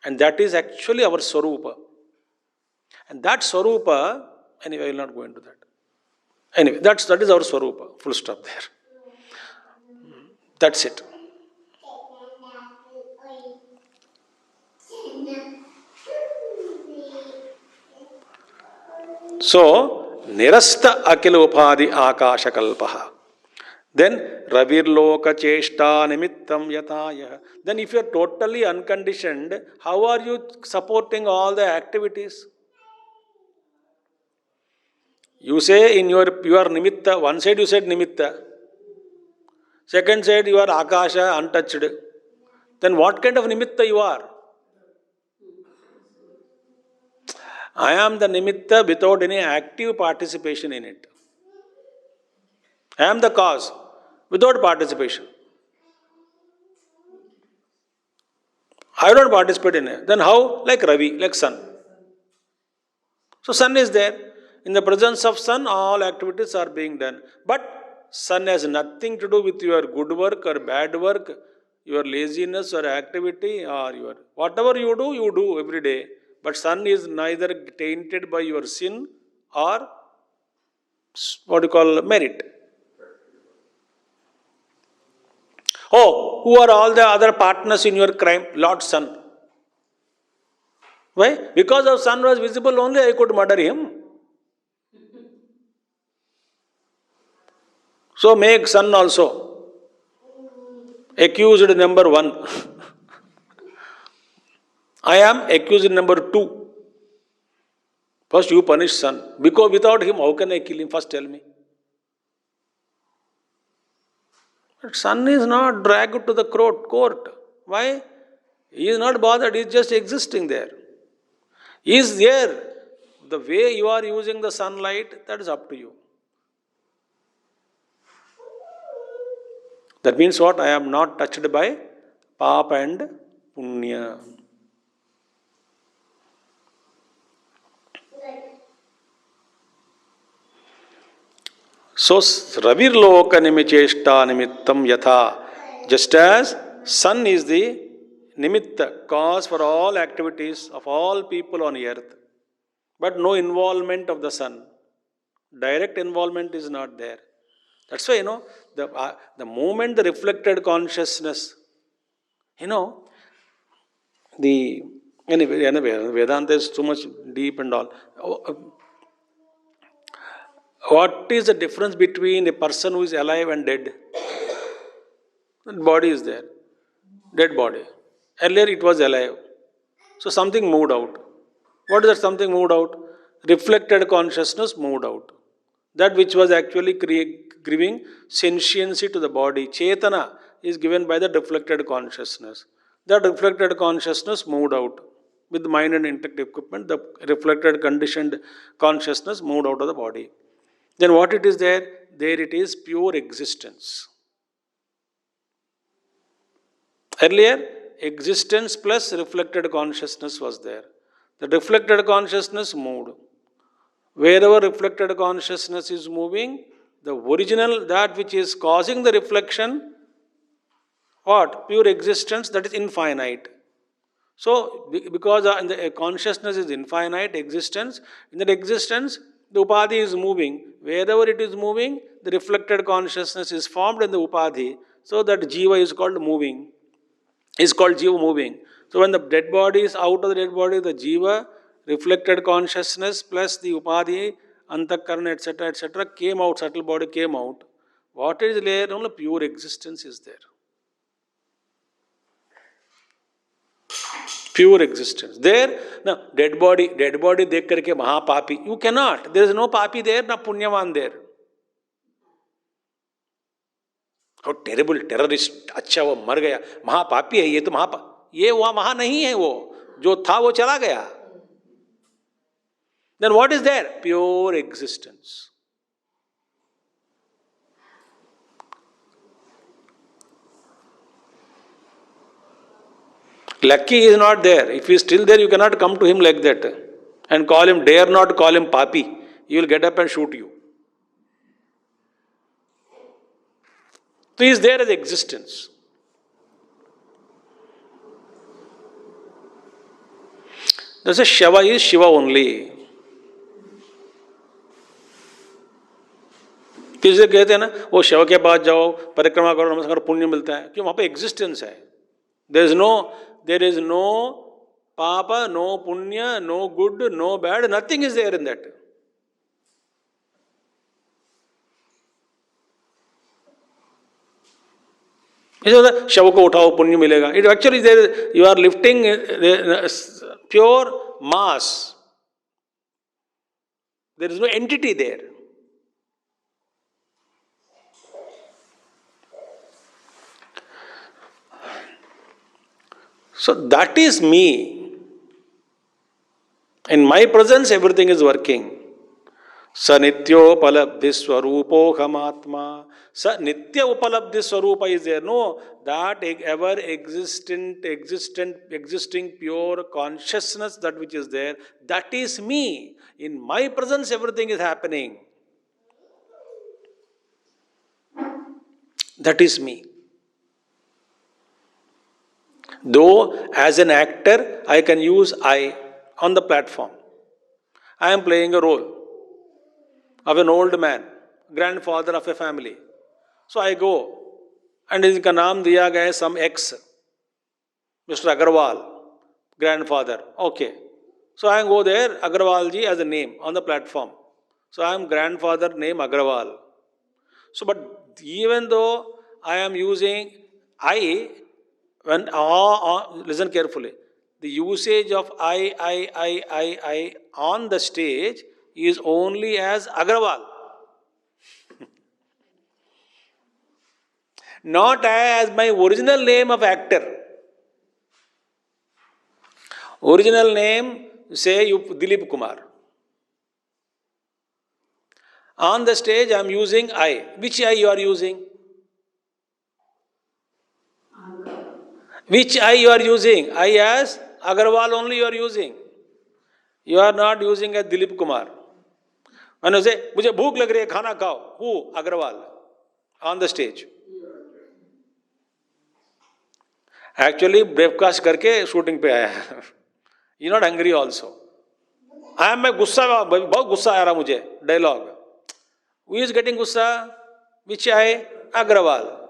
And that is actually our Swarupa. And that Swarupa, anyway, I will not go into that. Anyway, that is our Swarupa. Full stop there. That's it. So, nirasta akila upadhi akasha kalpaha. Then, ravirloka cheshta nimittam yataya. Then, if you are totally unconditioned, how are you supporting all the activities? You say you are nimitta, one side you said nimitta, second side you are akasha, untouched. Then what kind of nimitta you are? I am the nimitta without any active participation in it. I am the cause without participation. I don't participate in it. Then how? Like Ravi, like sun. So sun is there. In the presence of sun, all activities are being done. But sun has nothing to do with your good work or bad work, your laziness or activity, or your whatever you do every day. But sun is neither tainted by your sin or what you call merit. Oh, who are all the other partners in your crime? Lord Sun. Why? Because of sun was visible only, I could murder him. So make sun also accused number one. I am accused number two. First you punish sun. Because without him, how can I kill him? First tell me. But sun is not dragged to the court. Why? He is not bothered, he is just existing there. He is there. The way you are using the sunlight, that is up to you. That means what? I am not touched by Papa and Punya. So, Ravirloka Nimicheshta Nimittam Yatha. Just as sun is the nimitta, cause for all activities of all people on earth, but no involvement of the sun. Direct involvement is not there. That's why, the moment the reflected consciousness, the anyway, Vedanta is too much deep and all. What is the difference between a person who is alive and dead? The body is there, dead body. Earlier it was alive. So something moved out. What is that something moved out? Reflected consciousness moved out. That which was actually giving sentiency to the body. Chetana is given by the reflected consciousness. That reflected consciousness moved out. With mind and intellect equipment, the reflected conditioned consciousness moved out of the body. Then what it is there? There it is pure existence. Earlier, existence plus reflected consciousness was there. The reflected consciousness moved. Wherever reflected consciousness is moving, the original, that which is causing the reflection, what? Pure existence, that is infinite. So, because the consciousness is infinite existence, in that existence, the upadhi is moving. Wherever it is moving, the reflected consciousness is formed in the upadhi. So that jiva is called moving. Is called jiva moving. So when the dead body is out of the dead body, the jiva, reflected consciousness plus the upadhi, antakarana, etc., came out, subtle body came out. What is there? Only pure existence is there. Pure existence. There, now, dead body dekh karke mahapapi. You cannot. There is no papi there, no punyavan there. How terrible terrorist, अच्छा वो मर गया, महापापी है ये तो ये वहाँ वहाँ नहीं है वो, जो था वो चला गया. Then what is there? Pure existence. Lucky is not there. If he is still there, you cannot come to him like that and call him, dare not call him papi. He will get up and shoot you. So he is there as existence. That's a Shiva is Shiva only. किसी कहते हैं ना वो शिव के पास जाओ परिक्रमा करो नमस्कार पुण्य मिलता है क्यों वहां पे एग्जिस्टेंस है there is no papa, no punya, no good, no bad, nothing is there in that. शव को उठाओ पुण्य मिलेगा. It actually there you are lifting pure mass. There is no entity there. So that is me. In my presence, everything is working. Sa nityopalabdhi swarupohamatma. Sa nitya upalabdhi swarupa is there. No, that ever existing pure consciousness, that which is there, that is me. In my presence, everything is happening. That is me. Though, as an actor, I can use I on the platform. I am playing a role of an old man, grandfather of a family. So I go, and इनका नाम दिया गया है some X, Mr. Agarwal, grandfather. Okay. So I go there, Agarwal ji as a name on the platform. So I am grandfather name Agarwal. So, but even though I am using I, when listen carefully, the usage of I on the stage is only as Agarwal, not as my original name of actor. Original name, say you Dilip Kumar. On the stage, I am using I. Which I you are using? Which I you are using? I as Agarwal only you are using. You are not using as Dilip Kumar. When you say, मुझे भूख लग रही है खाना खाओ, who? Agarwal. On the stage. Actually, breakfast करके shooting पे आया है. You're not hungry also. I am गुस्सा, बहुत गुस्सा आ रहा मुझे. Dialogue. Who is getting गुस्सा? Which I? Agarwal.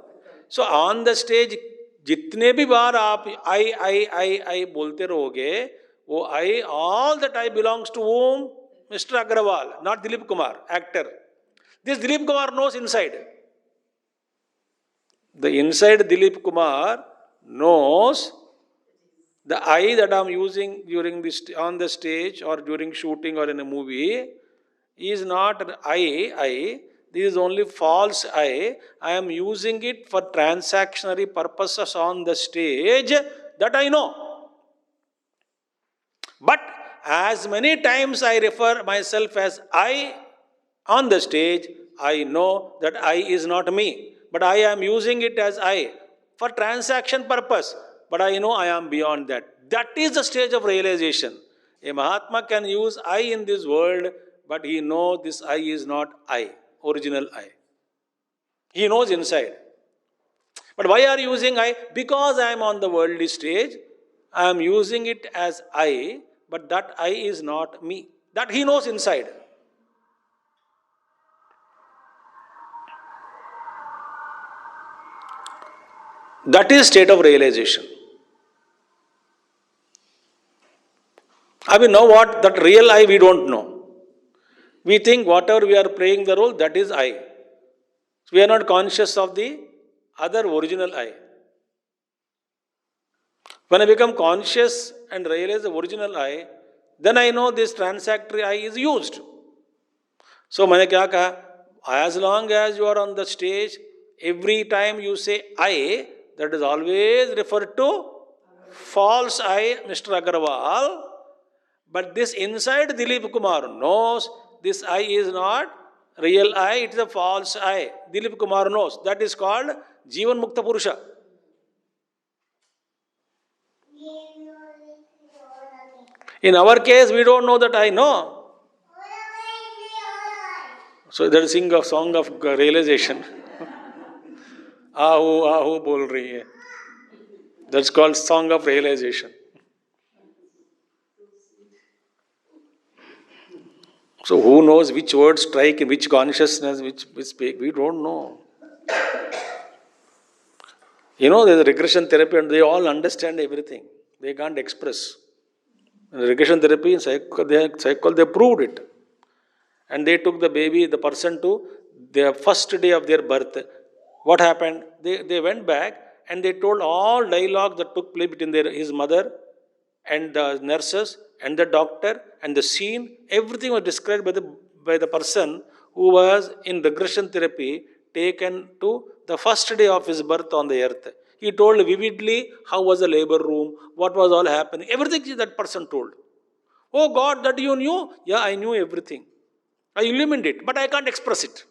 So on the stage, जितने भी बार आप I बोलते रहोगे, वो I, all that I belongs to whom? Mr. Agrawal, not Dilip Kumar, actor. This Dilip Kumar knows inside. The inside Dilip Kumar knows the I that I am using during this on the stage or during shooting or in a movie is not I. This is only false I. I am using it for transactionary purposes on the stage, that I know. But as many times I refer myself as I on the stage, I know that I is not me. But I am using it as I for transaction purpose. But I know I am beyond that. That is the stage of realization. A Mahatma can use I in this world, but he knows this I is not I, original I. He knows inside. But why are you using I? Because I am on the worldly stage, I am using it as I, but that I is not me. That he knows inside. That is state of realization. I mean, now what? That real I we don't know. We think whatever we are playing the role, that is I. We are not conscious of the other original I. When I become conscious and realize the original I, then I know this transactory I is used. So मैंने क्या कहा? As long as you are on the stage, every time you say I, that is always referred to false I, Mr. Agarwal. But this inside Dilip Kumar knows this I is not real I, it is a false I. Dilip Kumar knows. That is called Jivan Mukta Purusha. In our case, we don't know that I know. So that is a song of realization. Ahu, ahu bol rahi hai. That's called song of realization. So who knows which words strike in which consciousness, which speak? We don't know. You know, there's a regression therapy and they all understand everything. They can't express. In regression therapy, in psycho, they proved it. And they took the baby, the person to their first day of their birth. What happened? They went back and they told all dialogue that took place between his mother and the nurses and the doctor and the scene. Everything was described by the person who was in regression therapy taken to the first day of his birth on the earth. He told vividly how was the labor room, what was all happening. Everything that person told. Oh God, that you knew? Yeah, I knew everything. I illuminate it, but I can't express it.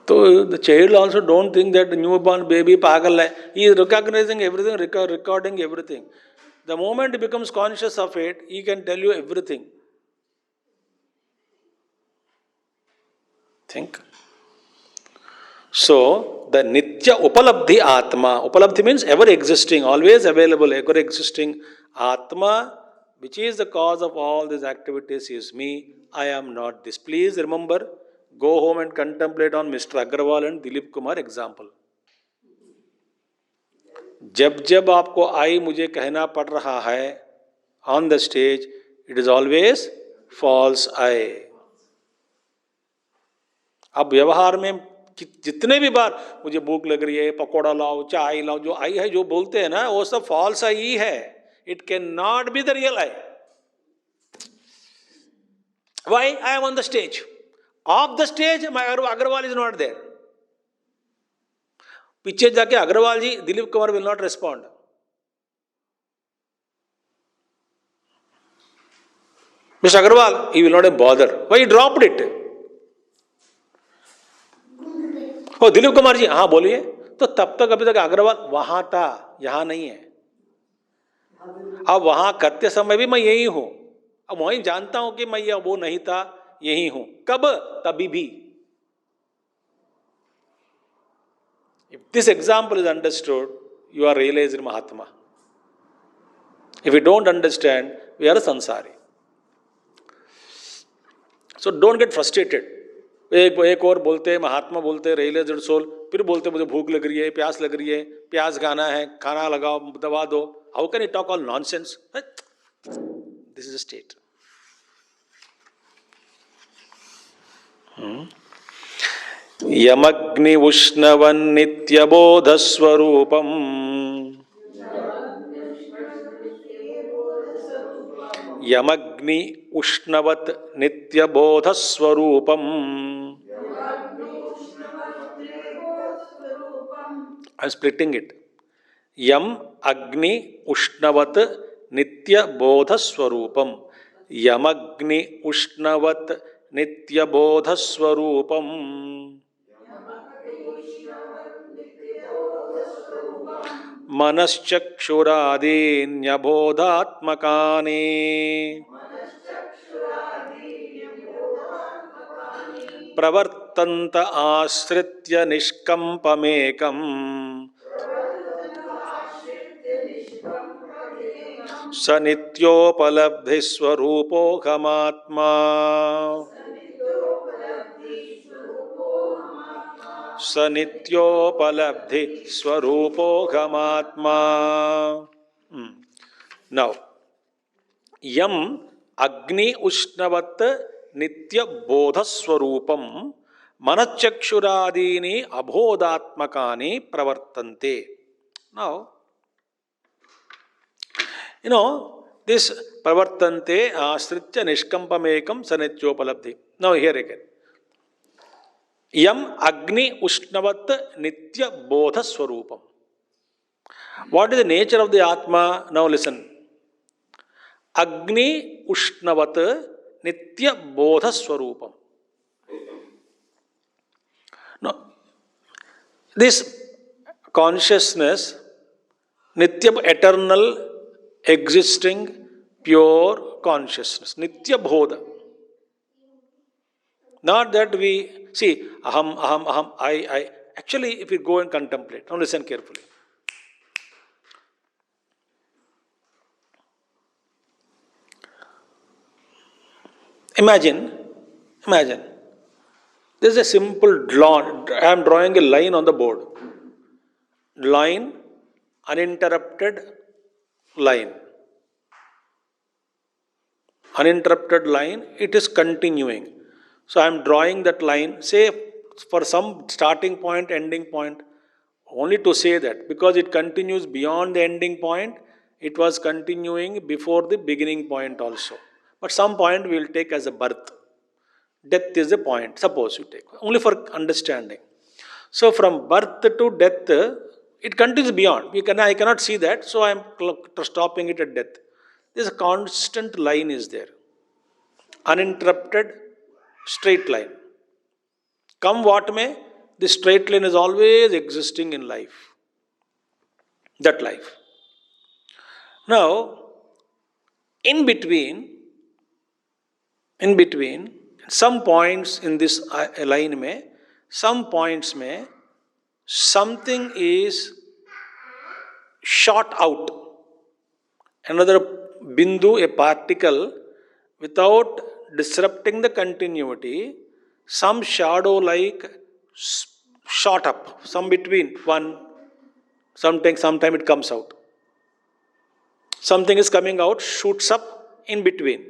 So the child also don't think that the newborn baby pagal hai. He is recognizing everything, recording everything. The moment he becomes conscious of it, he can tell you everything. Think. So the Nitya Upalabdhi Atma, Upalabdhi means ever existing, always available, ever existing Atma, which is the cause of all these activities, is me. I am not this. Please remember, go home and contemplate on Mr. Agarwal and Dilip Kumar example. जब जब आपको आई मुझे कहना पड़ रहा है on the stage, it is always false I. अब व्यवहार में जितने भी बार मुझे भूख लग रही है, पकौड़ा लाओ, चाय लाओ, जो आई है जो बोलते हैं ना, वो सब फॉल्स आई ही है. It can not be the real I. Why? I am on the stage. Off the stage my Agarwal is not there. पीछे जाके Agarwal ji, Dilip Kumar will not respond. Mister Agarwal, he will not bother. Why dropped it? Oh Dilip Kumar ji, हाँ बोलिए. तो तब तक अभी तक अग्रवाल वहां था, यहां नहीं है. अब वहां करते समय भी मैं यही हूं. अब वहीं जानता हूं कि मैं वो नहीं था, यही हूं. कब? तभी भी. If this example is understood, you are realized Mahatma. If you don't understand, we are a sansari. So don't get frustrated. एक और बोलते महात्मा बोलते रियलाइज्ड सोल, फिर बोलते मुझे भूख लग रही है, प्यास लग रही है, प्यास खाना है, खाना लगाओ, दवा दो. How can you talk all nonsense? This is a state. यमग्नि उष्णवन्नित्यबोधस्वरूपम् यमग्नि उष्णवत् नित्यबोधस्वरूपम्. I am splitting it. यम अग्नि उष्णवत् नित्यबोधस्वरूपम्. यमग्नि उष्णवत् नित्यबोधस्वरूपम्. मनश्चक्षुरादीन्यबोधात्मकानि प्रवर्तन्त आश्रित्य निष्कम्पमेकम्. स नित्योपलब्धिस्वरूपोऽहमात्मा. स नित्योपलब्धि स्वरूपोऽहमात्मा. Now, यम अग्नि उष्णवत् नित्य बोध स्वरूपम मनच्चक्षुरादीनि अबोधात्मकानि प्रवर्तन्ते. Now, this pravartante asritya nishkampamekam sanityopaladhi. Now here again. Yam agni ushnavat nitya bodha swarupam. What is the nature of the Atma? Now listen. Agni ushnavat nitya bodha swarupam. Now, this consciousness, nitya eternal, existing, pure consciousness. Nitya bodha. Not that we see aham, aham, aham, I. Actually, if you go and contemplate, now listen carefully. Imagine, this is a simple drawing. I am drawing a line on the board. Line, uninterrupted line. Uninterrupted line, it is continuing. So I am drawing that line, say for some starting point, ending point, only to say that, because it continues beyond the ending point, it was continuing before the beginning point also. But some point we will take as a birth. Death is a point, suppose you take, only for understanding. So from birth to death, It continues beyond. I cannot see that, so I am stopping it at death. This constant line is there. Uninterrupted, straight line. Come what may, this straight line is always existing in life. That life. Now, in between, some points in this line may, some points may, something is shot out. Another bindu, a particle, without disrupting the continuity, some shadow like shot up, some between one, sometime it comes out. Something is coming out, shoots up in between.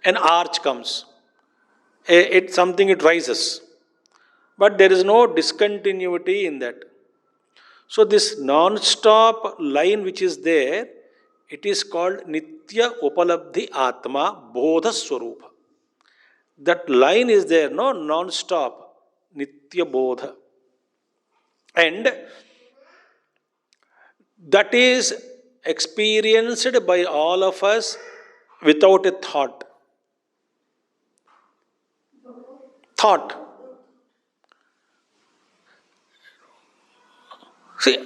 An arch comes. It rises. But there is no discontinuity in that. So this non-stop line which is there, it is called Nitya Upalabdhi Atma Bodha Swarupa. That line is there, no, non-stop, Nitya Bodha. And that is experienced by all of us without a thought. Thought. See,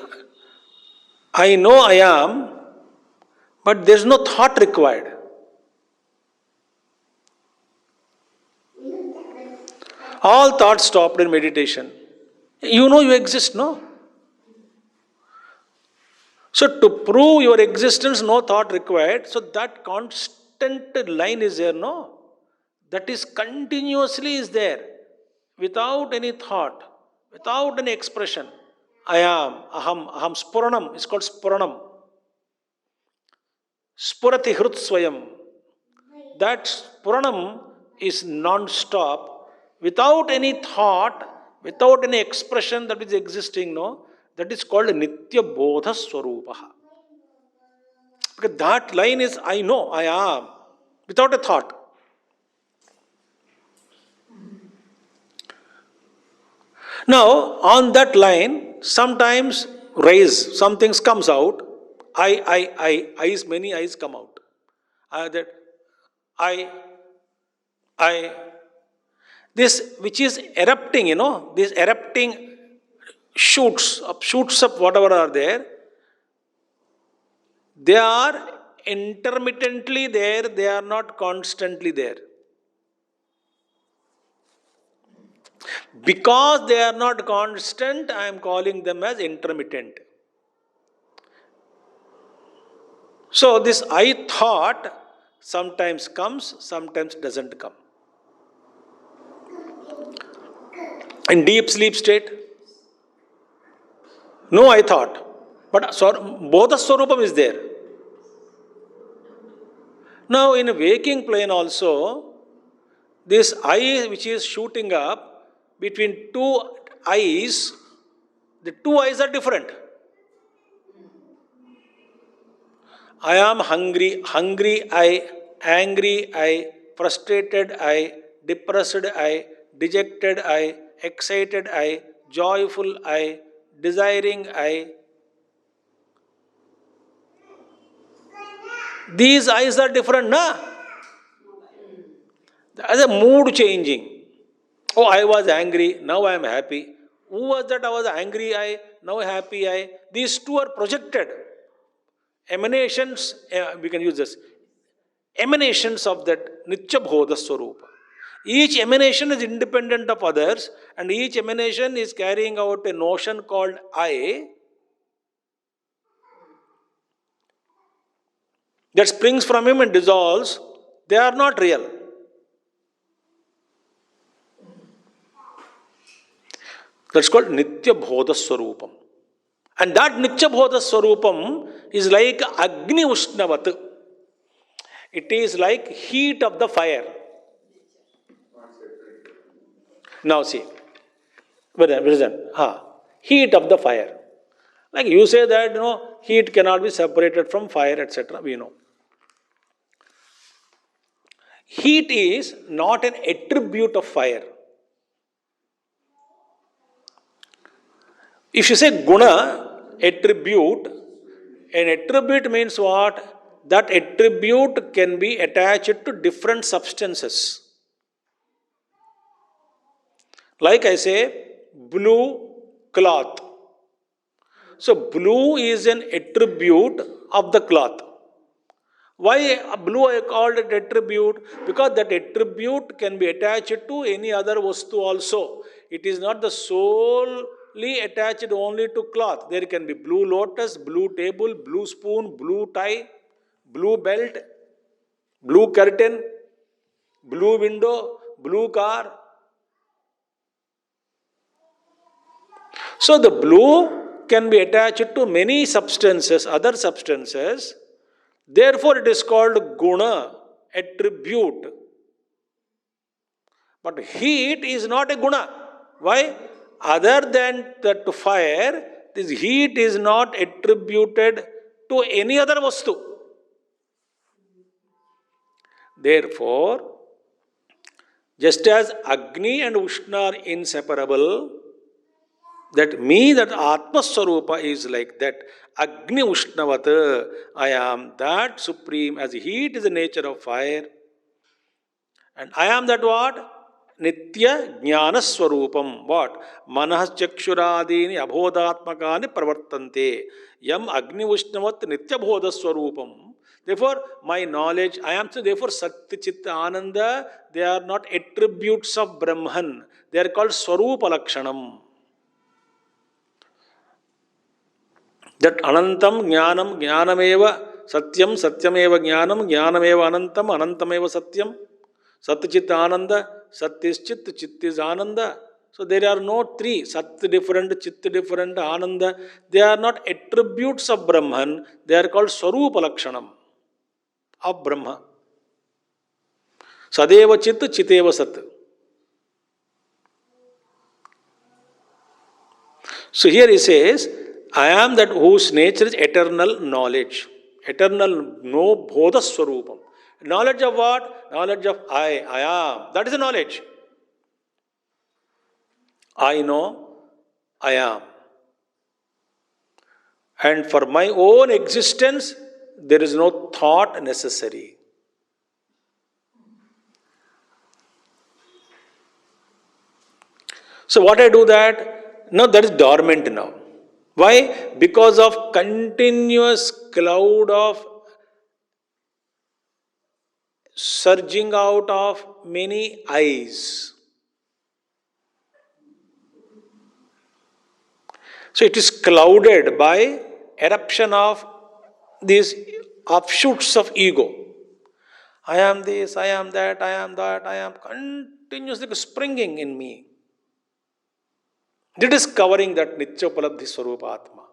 I know I am, but there is no thought required. All thoughts stopped in meditation. You know you exist, no? So to prove your existence, no thought required. So that constant line is there, no? That is continuously is there, without any thought, without any expression. I am, aham, spuranam, it's called spuranam. Spurati hrut swayam. That spuranam is non-stop, without any thought, without any expression that is existing, no? That is called Nitya Bodha Swarupaha. Because that line is, I know, I am, without a thought. Now, on that line, sometimes rays, some things comes out. Eyes, many eyes come out. This which is erupting, this erupting shoots up, whatever are there. They are intermittently there, they are not constantly there. Because they are not constant, I am calling them as intermittent. So this I thought sometimes comes, sometimes doesn't come. In deep sleep state, no I thought, but Bodha Swarupam is there. Now in a waking plane also, this eye which is shooting up, between two eyes, the two eyes are different. I am hungry eye, angry eye, frustrated eye, depressed eye, dejected eye, excited eye, joyful eye, desiring eye. These eyes are different, na? As a mood changing. Oh, I was angry, now I am happy. Who was that? I was angry eye, now happy eye. These two are projected. Emanations, we can use this. Emanations of that Nitya Bodha Swarupa. Each emanation is independent of others, and each emanation is carrying out a notion called I that springs from him and dissolves. They are not real. That's called Nitya Bodha Swarupam. And that Nitya Bodha Swarupam is like Agni Ushnavat. It is like heat of the fire. Now see, heat of the fire. Like you say that, heat cannot be separated from fire, etc. We know. Heat is not an attribute of fire. If you say guna, attribute. An attribute means what? That attribute can be attached to different substances. Like I say, blue cloth. So, blue is an attribute of the cloth. Why blue I called it attribute? Because that attribute can be attached to any other vastu also. It is not the solely attached only to cloth. There can be blue lotus, blue table, blue spoon, blue tie, blue belt, blue curtain, blue window, blue car. So the blue can be attached to many substances, other substances. Therefore, it is called guna, attribute. But heat is not a guna. Why? Other than that fire, this heat is not attributed to any other vastu. Therefore, just as Agni and Ushna are inseparable, that me, that Atma Swarupa is like that. Agni Ushnavata, I am that supreme, as heat is the nature of fire. And I am that what? Nitya Jnana Swarupam. What? Manahas Chakshuradini Abhodatmakani Pravartante. Yam Agni Ushnavat Nitya Bodha Swarupam. Therefore, my knowledge, I am so therefore Satya Chitta Ananda, they are not attributes of Brahman. They are called Swarupa Lakshanam. That Anantam Jnanam Jnanameva Satyam Satyameva Jnanam Jnanameva Anantam Anantameva Satyam. Sat Chit Ananda, Sat is Chit, Chit is Ananda. So there are no three, Sat different, Chit different, Ananda. They are not attributes of Brahman, they are called Swarupa Lakshanam of Brahma. Sadeva Chit, Chiteva Sat. So here he says, I am that whose nature is eternal knowledge. Eternal no bodha swarupam. Knowledge of what? Knowledge of I am. That is a knowledge. I know, I am. And for my own existence, there is no thought necessary. So what I do that? No, that is dormant now. Why? Because of continuous cloud of surging out of many eyes. So it is clouded by eruption of these offshoots of ego. I am this, I am that, I am that, I am continuously springing in me. It is covering that Nitya Upalabdhi Swarupa Atma.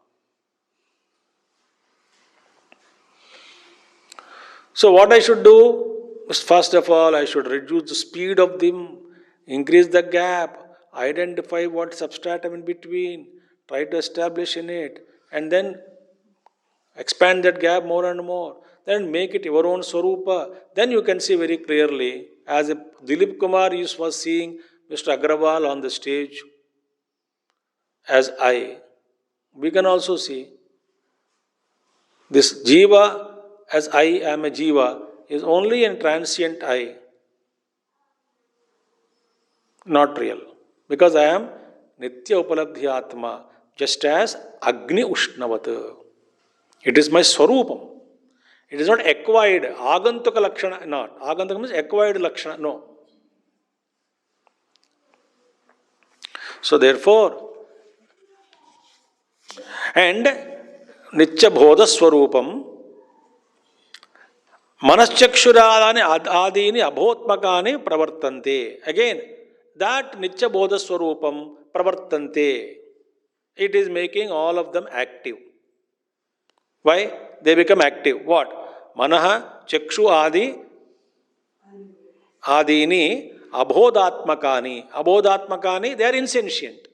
So what I should do? First of all, I should reduce the speed of them, increase the gap, identify what substratum in between, try to establish in it, and then expand that gap more and more. Then make it your own Swarupa. Then you can see very clearly, as Dilip Kumar was seeing Mr. Agrawal on the stage as I. We can also see this Jiva as I am a Jiva is only a transient I, not real. Because I am Nitya Upalabdhi Atma, just as Agni Ushnavata. It is my Swarupam. It is not acquired. Agantuka Lakshana, not. Agantuka means acquired Lakshana, no. So therefore, and Nitya Bodha Swarupam, Manaschakshuradani Adini Abhotmakani Pravartante. Again, that Nitya Bodha Swarupam Pravartante. It is making all of them active. Why? They become active. What? Manaha Chakshu Adi Adini Abhodatmakani. Abhodatmakani, they are insentient.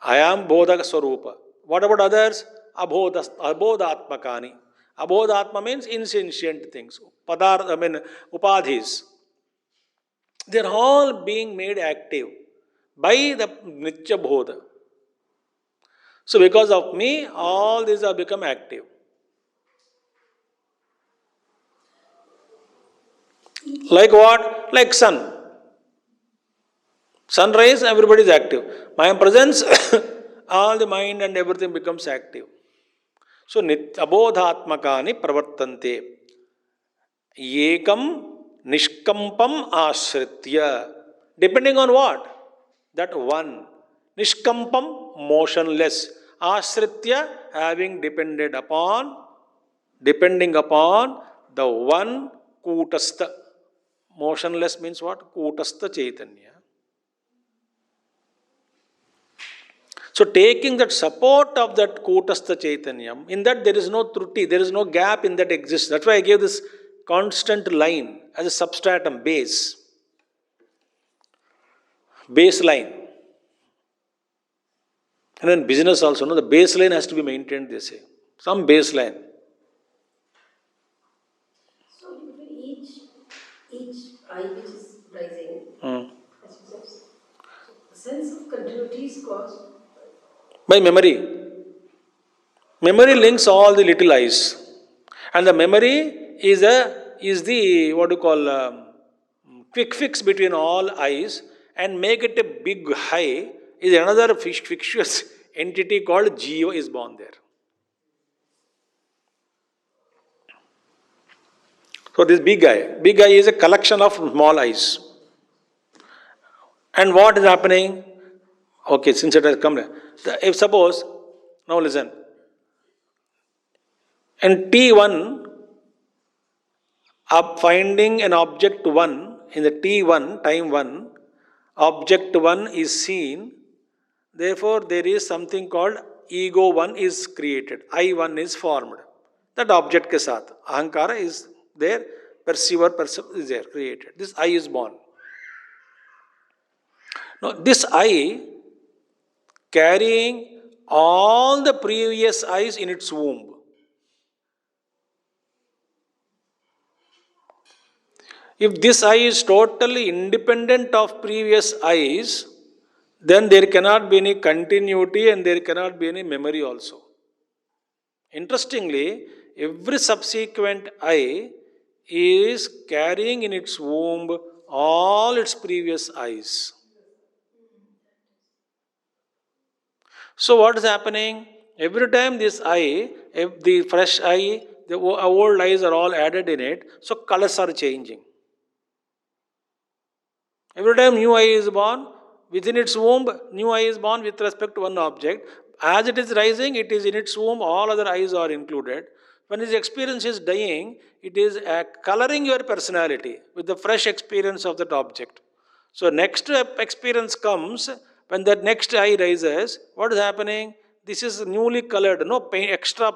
I am Bodha Swarupa. What about others? Abhodatmakani. Abhodatma means insentient things. Upadhis. They are all being made active by the Nitya Bodha. So because of me, all these have become active. Like what? Like sun. Sunrise, everybody is active. My presence, all the mind and everything becomes active. So abodhatmakani pravartante. Ekam nishkampam ashritya. Depending on what? That one. Nishkampam, motionless. Ashritya, having depending upon the one kutastha. Motionless means what? Kutastha Chaitanya. So taking that support of that Kutastha Chaitanyam, in that there is no truti, there is no gap in that exists. That's why I gave this constant line as a substratum, baseline. And in business also, no, the baseline has to be maintained, they say. Some baseline. So between each eye which is rising, as you said, so the sense of continuity is caused By memory. Memory links all the little eyes. And the memory is the what do you call quick fix between all eyes and make it a big high is another fictitious entity called Jiva is born there. So this big eye is a collection of small eyes. And what is happening? Okay, since it has come there. If suppose, now listen, in T1, up finding an object 1, in the T1, time 1, object 1 is seen, therefore there is something called ego 1 is created, I1 is formed. That object ke saath, ahankara is there, perceiver is there, created. This I is born. Now this I carrying all the previous eyes in its womb. If this eye is totally independent of previous eyes, then there cannot be any continuity and there cannot be any memory also. Interestingly, every subsequent eye is carrying in its womb all its previous eyes. So what is happening? Every time this eye, if the fresh eye, the old eyes are all added in it, so colors are changing. Every time new eye is born, within its womb, new eye is born with respect to one object. As it is rising, it is in its womb, all other eyes are included. When this experience is dying, it is coloring your personality with the fresh experience of that object. So next experience comes, when that next eye rises, what is happening? This is newly colored, no paint, extra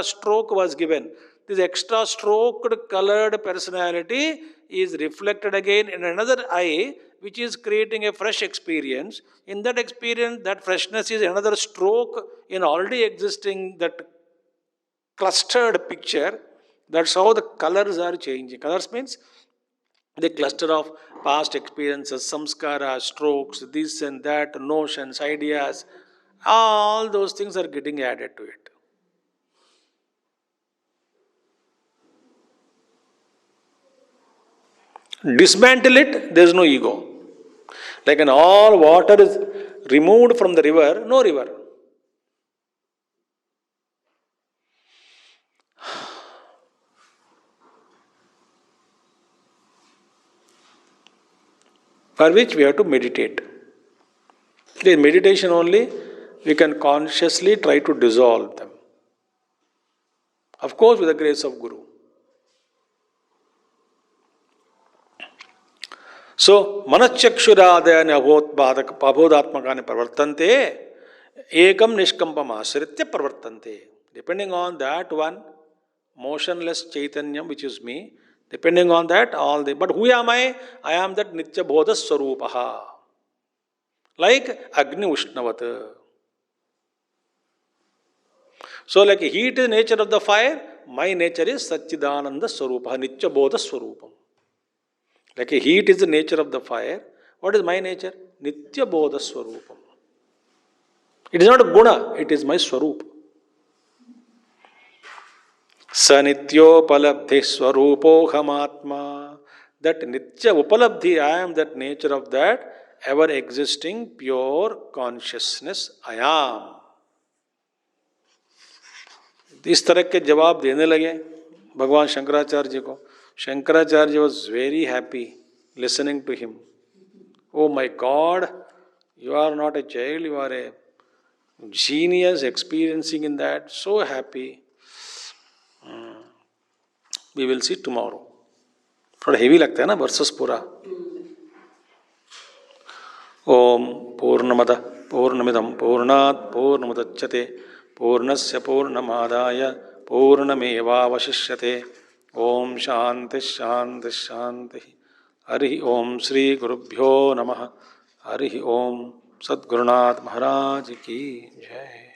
stroke was given. This extra stroked colored personality is reflected again in another eye, which is creating a fresh experience. In that experience, that freshness is another stroke in already existing that clustered picture. That's how the colors are changing. Colors means the cluster of past experiences, samskara, strokes, this and that, notions, ideas, all those things are getting added to it. Dismantle it, there is no ego. Like when all water is removed from the river, no river. For which we have to meditate. In meditation only, we can consciously try to dissolve them. Of course, with the grace of Guru. So, manachakshurādayani abodhatmakani pravartante, ekam nishkampam asritya pravartante. Depending on that one, motionless Chaitanyam, which is me, depending on that, but who am I? I am that Nitya Bodha Swarupaha. Like Agni Ushnavata. So, like heat is nature of the fire, my nature is Satchidananda Swarupaha, Nitya Bodha Swarupam. Like a heat is the nature of the fire. What is my nature? Nitya Bodha Swarupam. It is not a guna, it is my swarup. Sanityopaladhi swarupohamatma. That nitya upalabdhi, I am that nature of that ever existing pure consciousness I am. इस तरह के जवाब देने लगे भगवान शंकराचार्य जी को. Shankaracharya was very happy listening to him. Oh my God, you are not a child, you are a genius experiencing in that, so happy. We will see tomorrow. थोड़ा heavy लगता है ना वर्सेस पूरा. ओम पूर्णमद पूर्णमिदं पूर्णात् पूर्णमुदच्यते पूर्णस्य पूर्णमादाय पूर्णमेवावशिष्यते. ओम शांति शांति शांति. हरि ओम श्री गुरुभ्यो नमः. हरि ओम. सद्गुरुनाथ महाराज की जय.